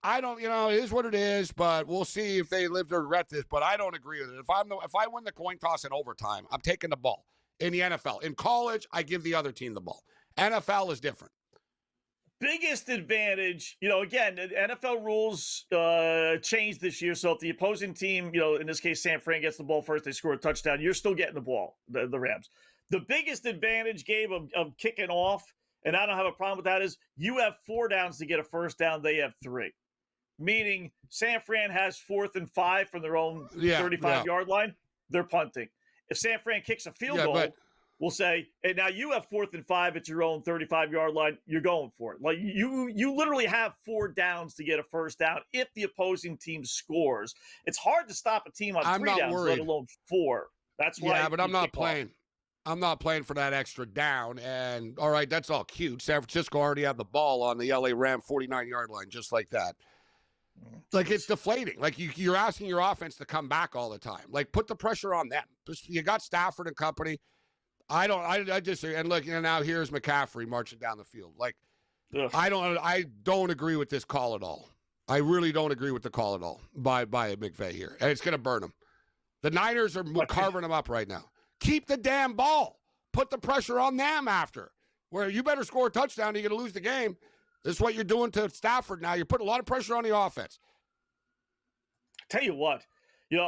It is what it is, but we'll see if they live to regret this. But I don't agree with it. If I win the coin toss in overtime, I'm taking the ball in the NFL. In college, I give the other team the ball. NFL is different. Biggest advantage, again, the NFL rules changed this year. So if the opposing team, in this case, San Fran gets the ball first, they score a touchdown, you're still getting the ball, the Rams. The biggest advantage, Gabe, of kicking off, and I don't have a problem with that, is you have 4 downs to get a first down. They have 3. Meaning San Fran has 4th and 5 from their own 35-yard line. They're punting. If San Fran kicks a field goal, we'll say, and now you have 4th and 5 at your own 35-yard line. You're going for it. Like you literally have 4 downs to get a first down if the opposing team scores. It's hard to stop a team on 3 downs, let alone 4. That's why. Yeah, but I'm not playing. I'm not playing for that extra down. And, all right, that's all cute. San Francisco already had the ball on the LA Ram 49-yard line, just like that. Like, it's deflating. Like, you're asking your offense to come back all the time. Like, put the pressure on them. You got Stafford and company. I disagree. And look, now here's McCaffrey marching down the field. Like, I don't agree with this call at all. I really don't agree with the call at all by McVay here. And it's going to burn them. The Niners are carving them up right now. Keep the damn ball. Put the pressure on them after. Where you better score a touchdown, you're going to lose the game. This is what you're doing to Stafford now. You're putting a lot of pressure on the offense. Tell you what,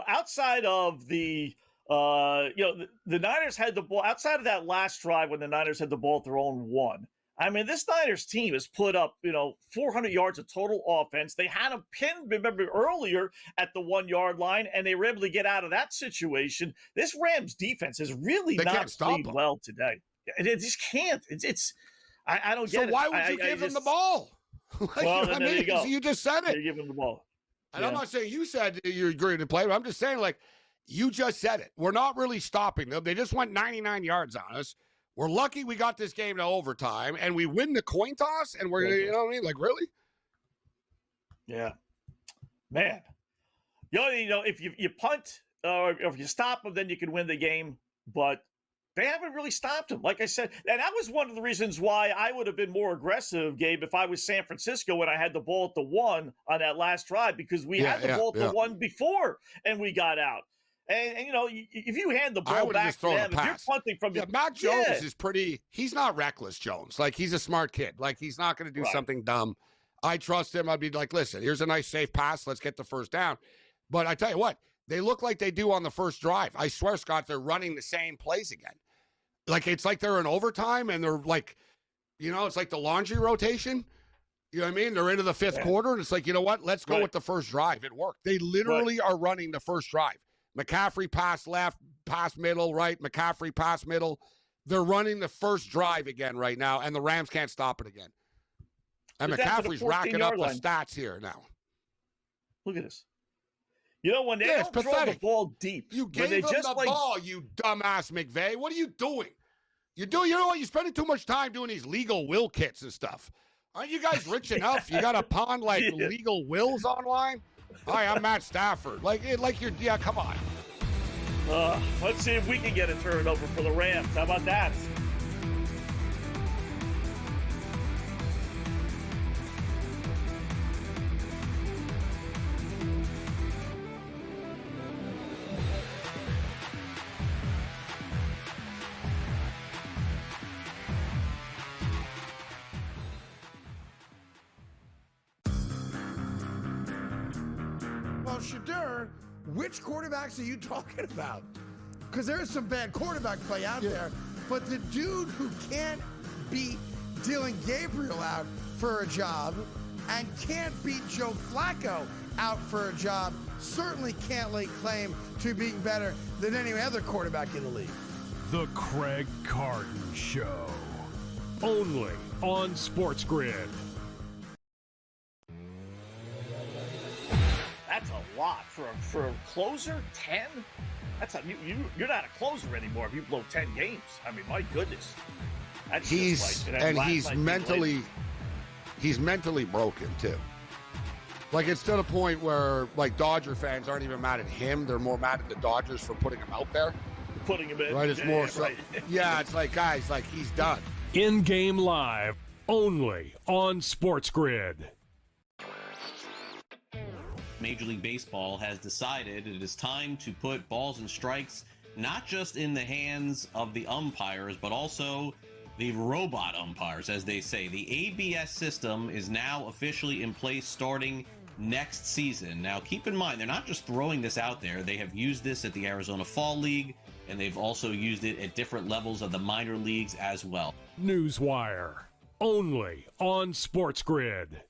outside of the Niners had the ball, outside of that last drive when the Niners had the ball at their own 1. I mean, this Niners team has put up, 400 yards of total offense. They had a pin, remember, earlier at the 1-yard line, and they were able to get out of that situation. This Rams defense has really not played well today. It just can't. I don't get it. So why would you give them the ball? There you go. You just said it. You give them the ball. And I'm not saying you said you agreed to play, but I'm just saying, like, you just said it. We're not really stopping them. They just went 99 yards on us. We're lucky we got this game to overtime, and we win the coin toss, and we're, you know what I mean? Like, really? Yeah. Man. If you punt or if you stop them, then you can win the game, but they haven't really stopped them, like I said. And that was one of the reasons why I would have been more aggressive, Gabe, if I was San Francisco when I had the ball at the 1 on that last drive, because we had the ball at the 1 before, and we got out. And if you hand the ball back to them, if you're punting from Mac Jones is pretty – he's not reckless, Jones. Like, he's a smart kid. Like, he's not going to do something dumb. I trust him. I'd be like, listen, here's a nice safe pass. Let's get the first down. But I tell you what, they look like they do on the first drive. I swear, Scott, they're running the same plays again. Like, it's like they're in overtime and they're like, it's like the laundry rotation. You know what I mean? They're into the fifth quarter, and it's like, you know what? Let's go with the first drive. It worked. They literally are running the first drive. McCaffrey pass left, pass middle, right. McCaffrey pass middle. They're running the first drive again right now, and the Rams can't stop it again. And McCaffrey's racking up the stats here now. Look at this. You know, when they don't throw the ball deep. You gave them the ball, you dumbass McVay. What are you doing? You know what? You're spending too much time doing these legal will kits and stuff. Aren't you guys rich enough? You got to pawn legal wills online? Hi, I'm Matt Stafford. Come on. Let's see if we can get a turnover for the Rams. How about that? Well, Shadur, which quarterbacks are you talking about? Because there is some bad quarterback play out there, but the dude who can't beat Dylan Gabriel out for a job and can't beat Joe Flacco out for a job certainly can't lay claim to being better than any other quarterback in the league. The Craig Carton Show. Only on SportsGrid. That's a lot for a closer. 10. That's you're not a closer anymore if you blow 10 games. I mean, my goodness. That's he's mentally broken too. Like, it's to the point where Dodger fans aren't even mad at him; they're more mad at the Dodgers for putting him out there. Putting him in. Right? It's more so. Right. Yeah, it's like, guys, he's done. In-game live, only on SportsGrid. Major League Baseball has decided it is time to put balls and strikes not just in the hands of the umpires, but also the robot umpires, as they say. The ABS system is now officially in place starting next season. Now, keep in mind, they're not just throwing this out there. They have used this at the Arizona Fall League, and they've also used it at different levels of the minor leagues as well. Newswire, only on SportsGrid.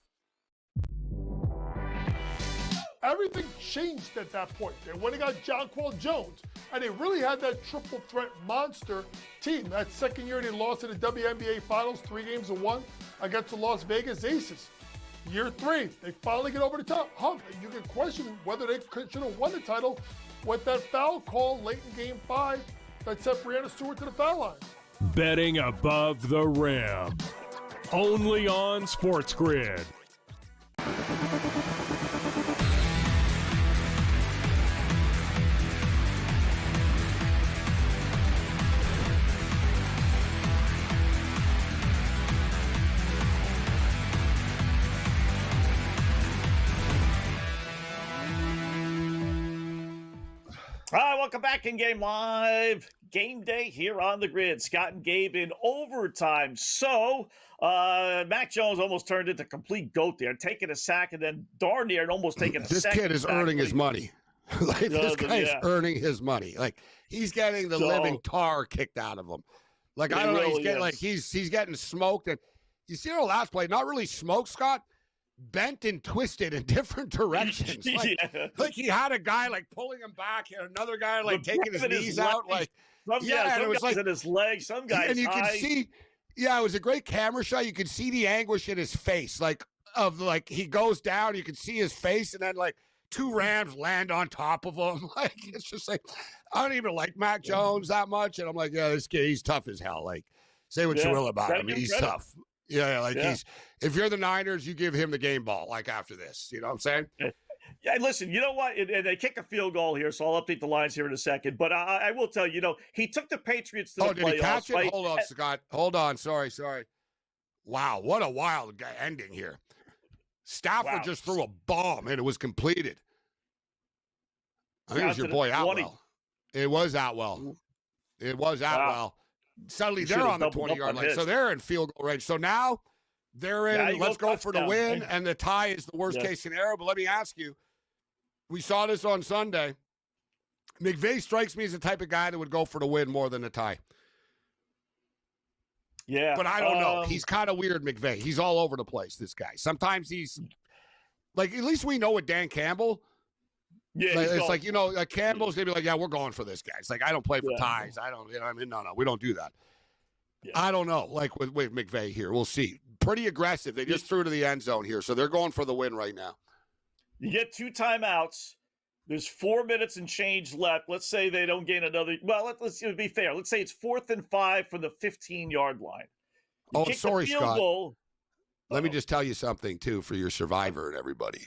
Everything changed at that point. They went and got Jonquel Jones, and they really had that triple threat monster team. That second year they lost in the WNBA Finals, 3-1 against the Las Vegas Aces. Year 3, they finally get over the top hump. You can question whether they should have won the title with that foul call late in Game 5 that sent Breanna Stewart to the foul line. Betting above the rim, only on SportsGrid. All right, welcome back in Game Live. Game day here on the grid. Scott and Gabe in overtime. So, Mac Jones almost turned into complete goat there, taking a sack and then darn near and almost taking a This second kid is sack. earning his money. This guy's earning his money. He's getting the living tar kicked out of him. I don't know. Really he's getting smoked. And you see the last play, not really smoked, Scott. Bent and twisted in different directions. He had a guy pulling him back and another guy taking his knees out. Some guys in his legs, some guys and you can see, it was a great camera shot. You could see the anguish in his face, he goes down, you can see his face, and then two Rams land on top of him. It's just I don't even like Mac Jones that much, and I'm this kid, he's tough as hell. Say what you will about him, he's tough. He's. If you're the Niners, you give him the game ball. After this, you know what I'm saying? Yeah, listen, you know what? They kick a field goal here, so I'll update the lines here in a second. But I will tell you, he took the Patriots to the playoffs. Did he catch it? Right? Hold on, Scott. Hold on. Sorry. Wow, what a wild ending here. Stafford just threw a bomb, and it was completed. I think it was your boy Atwell. It was Atwell. Suddenly they're on the 20-yard line. So they're in field goal range. So now they're in, let's go for the win, and the tie is the worst-case scenario. But let me ask you, we saw this on Sunday. McVay strikes me as the type of guy that would go for the win more than the tie. Yeah. But I don't know. He's kind of weird, McVay. He's all over the place, this guy. Sometimes he's like, at least we know with Dan Campbell. Yeah, like, it's like, like Campbell's going to be like, yeah, we're going for this guy. It's like, I don't play for ties. I don't, no, we don't do that. Yeah. I don't know. Like with McVay here, we'll see. Pretty aggressive. They just threw to the end zone here, so they're going for the win right now. You get 2 timeouts. There's 4 minutes and change left. Let's say they don't gain another. Well, let's be fair. Let's say it's 4th and 5 from the 15-yard line. Sorry, Scott. Goal. Let me just tell you something, too, for your Survivor and everybody.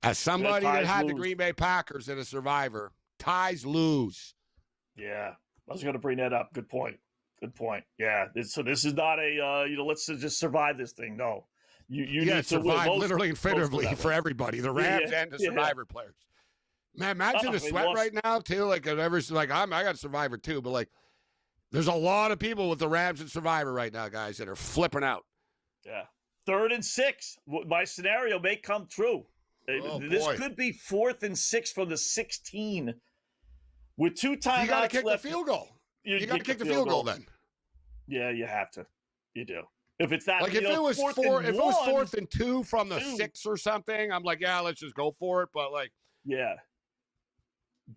As somebody that had the Green Bay Packers in a Survivor, ties lose. Yeah, I was going to bring that up. Good point. Yeah, so this is not a, let's just survive this thing. No. You need to survive literally and figuratively for everybody, the Rams and the Survivor players. Man, imagine the sweat right now, too. Like, I got Survivor, too, but, like, there's a lot of people with the Rams and Survivor right now, guys, that are flipping out. Yeah. 3rd and 6. My scenario may come true. This could be 4th and 6 from the 16 with 2 timeouts. You got to kick left. the field goal. You got to kick the field goal then. Yeah, you have to. You do. If it's that, like if it was 4th and 2 from the 6 or something, I'm like, yeah, let's just go for it. But like, yeah.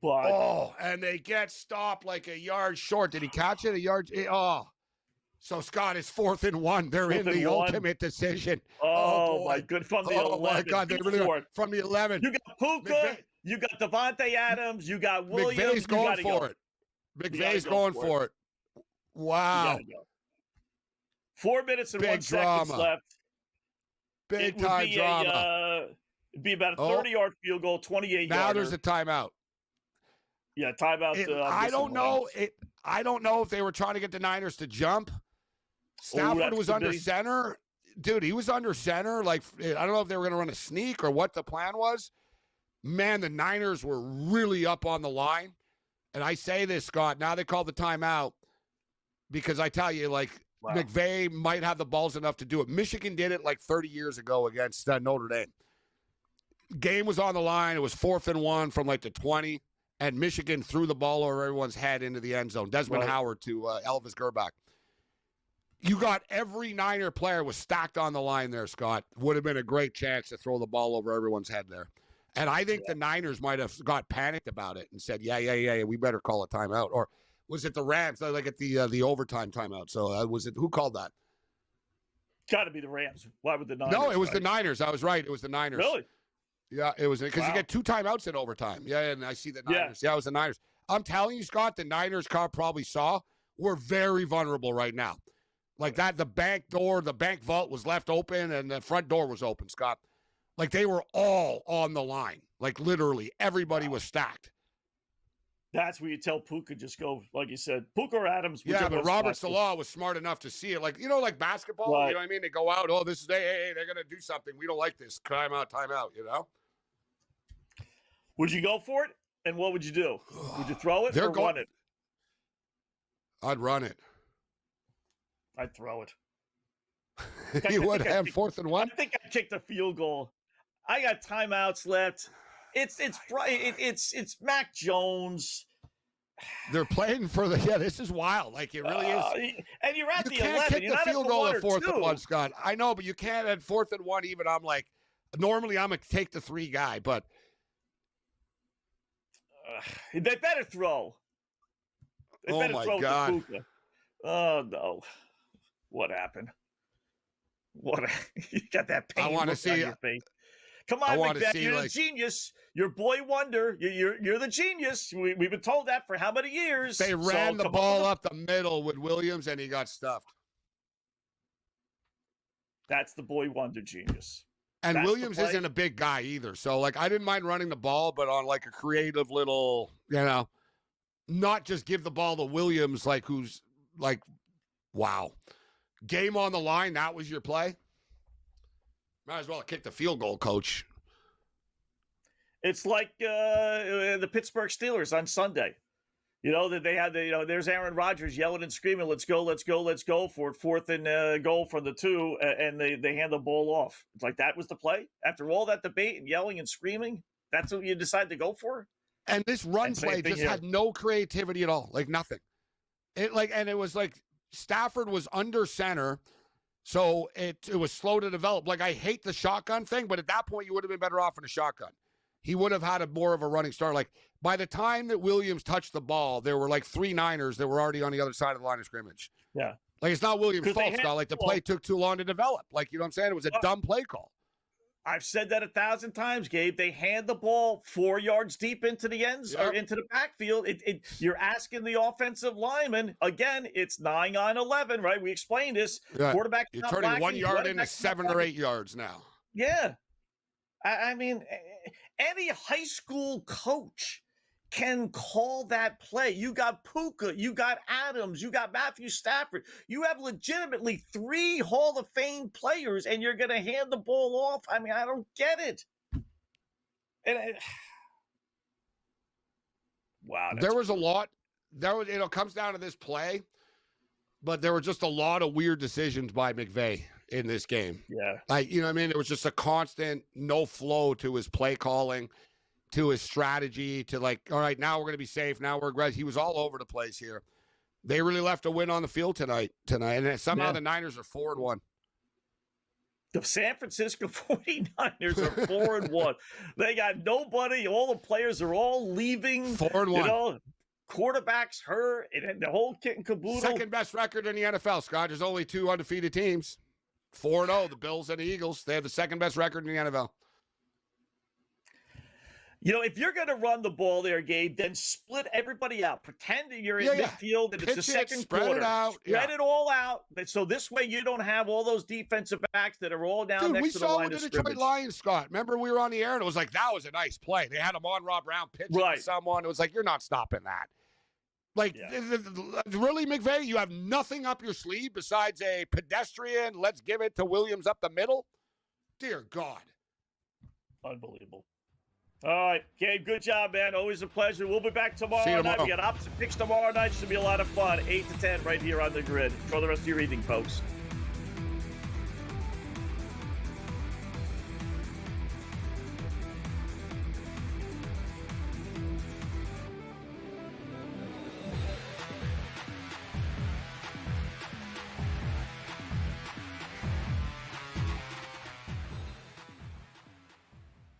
But and they get stopped like a yard short. Did he catch it? A yard? So Scott, it's 4th and 1. They're in the ultimate decision. Oh my good, from the 11. My God, they really are. From the 11. You got Puka. You got Devontae Adams. You got Williams. McVay's going for it. McVay's going for it. Wow. 4 minutes and 1 second left. Big time drama. It'd be about a 30-yard field goal, 28 Now there's a timeout. Yeah, timeout. I don't know. I don't know if they were trying to get the Niners to jump. Stafford was under center. Dude, he was under center. Like, I don't know if they were going to run a sneak or what the plan was. Man, the Niners were really up on the line. And I say this, Scott, now they call the timeout because I tell you, like, McVay might have the balls enough to do it. Michigan did it like 30 years ago against Notre Dame. Game was on the line. It was 4th and 1 from like the 20, and Michigan threw the ball over everyone's head into the end zone. Desmond Howard to Elvis Gerbach. You got every Niner player was stacked on the line there, Scott. Would have been a great chance to throw the ball over everyone's head there. And I think the Niners might have got panicked about it and said, yeah, we better call a timeout. Or was it the Rams, like at the overtime timeout? So was it, who called that? Got to be the Rams. Why would the Niners? No, it was the Niners. I was right. It was the Niners. Really? Yeah, it was because you get 2 timeouts in overtime. Yeah, and I see the Niners. Yeah, it was the Niners. I'm telling you, Scott, the Niners probably saw we're very vulnerable right now. Like that, the bank vault was left open and the front door was open, Scott. Like they were all on the line. Like literally everybody was stacked. That's where you tell Puka just go, like you said, Puka or Adams. Yeah, but Robert Salah was smart enough to see it. Like, like basketball, you know what I mean? They go out, this is, hey, they're going to do something. We don't like this. Timeout, you know? Would you go for it? And what would you do? Would you throw it or run it? I'd run it. I'd throw it. You would have 4th and 1? I think I'd kick the field goal. I got timeouts left. It's Mac Jones. They're playing for this is wild. Like it really is. And you're at the 11. You can't kick the field goal at 4th and 1, Scott. I know, but you can't at 4th and 1 even. I'm like, normally I'm going to take the 3 guy, but. They better throw. Oh, my God. Oh, no. What happened? You got that pain. I want to see your face. Come on, McVay. You're the genius. You're boy wonder. You're the genius. We've been told that for how many years? They ran the ball up the middle with Williams, and he got stuffed. That's the boy wonder genius. And Williams isn't a big guy either. So, like, I didn't mind running the ball, but on, like, a creative little, not just give the ball to Williams, like, who's, like, wow. Game on the line, that was your play? Might as well kick the field goal, coach. It's like the Pittsburgh Steelers on Sunday. That they had there's Aaron Rodgers yelling and screaming, let's go for it, 4th and goal from the 2, and they hand the ball off. It's like that was the play? After all that debate and yelling and screaming, that's what you decide to go for? And this run play just had no creativity at all, like nothing. And it was like Stafford was under center, so it was slow to develop. Like, I hate the shotgun thing, but at that point, you would have been better off in a shotgun. He would have had more of a running start. Like, by the time that Williams touched the ball, there were like 3 Niners that were already on the other side of the line of scrimmage. Yeah. Like, it's not Williams' fault, Scott. Like, the play took too long to develop. Like, you know what I'm saying? It was a dumb play call. I've said that 1,000 times, Gabe. They hand the ball 4 yards deep into the or into the backfield. You're asking the offensive lineman, again, it's 9 on 11, right? We explained this. Yeah. Quarterback, you're turning 1 yard into 7 or 8 yards now. Yeah. I mean, any high school coach can call that play. You got Puka, you got Adams, you got Matthew Stafford. You have legitimately 3 Hall of Fame players, and you're going to hand the ball off. I mean, I don't get it. Wow. There was a lot. It comes down to this play, but there were just a lot of weird decisions by McVay in this game. Yeah. Like, you know what I mean? There was just a constant no flow to his play calling, to his strategy, to like, all right, now we're going to be safe. Now we're aggressive. He was all over the place here. They really left a win on the field tonight. And somehow the Niners are 4-1. The San Francisco 49ers are 4-1. They got nobody. All the players are all leaving. 4-1. You know, quarterback's hurt, and the whole kit and caboodle. Second best record in the NFL, Scott. There's only 2 undefeated teams. 4-0, the Bills and the Eagles. They have the second best record in the NFL. You know, if you're going to run the ball there, Gabe, then split everybody out. Pretend that you're in midfield and it's the second quarter. Spread it out. Spread it all out. So this way you don't have all those defensive backs that are all down next to the line of scrimmage. We saw the Detroit Lions, Scott. Remember we were on the air and it was like, that was a nice play. They had him on Rob Brown pitching to someone. It was like, you're not stopping that. Like, really, McVay, you have nothing up your sleeve besides a pedestrian, let's give it to Williams up the middle? Dear God. Unbelievable. All right, Gabe, good job, man. Always a pleasure. We'll be back tomorrow night. We got opposite picks tomorrow night. Should be a lot of fun. 8 to 10 right here on the grid. Enjoy the rest of your evening, folks.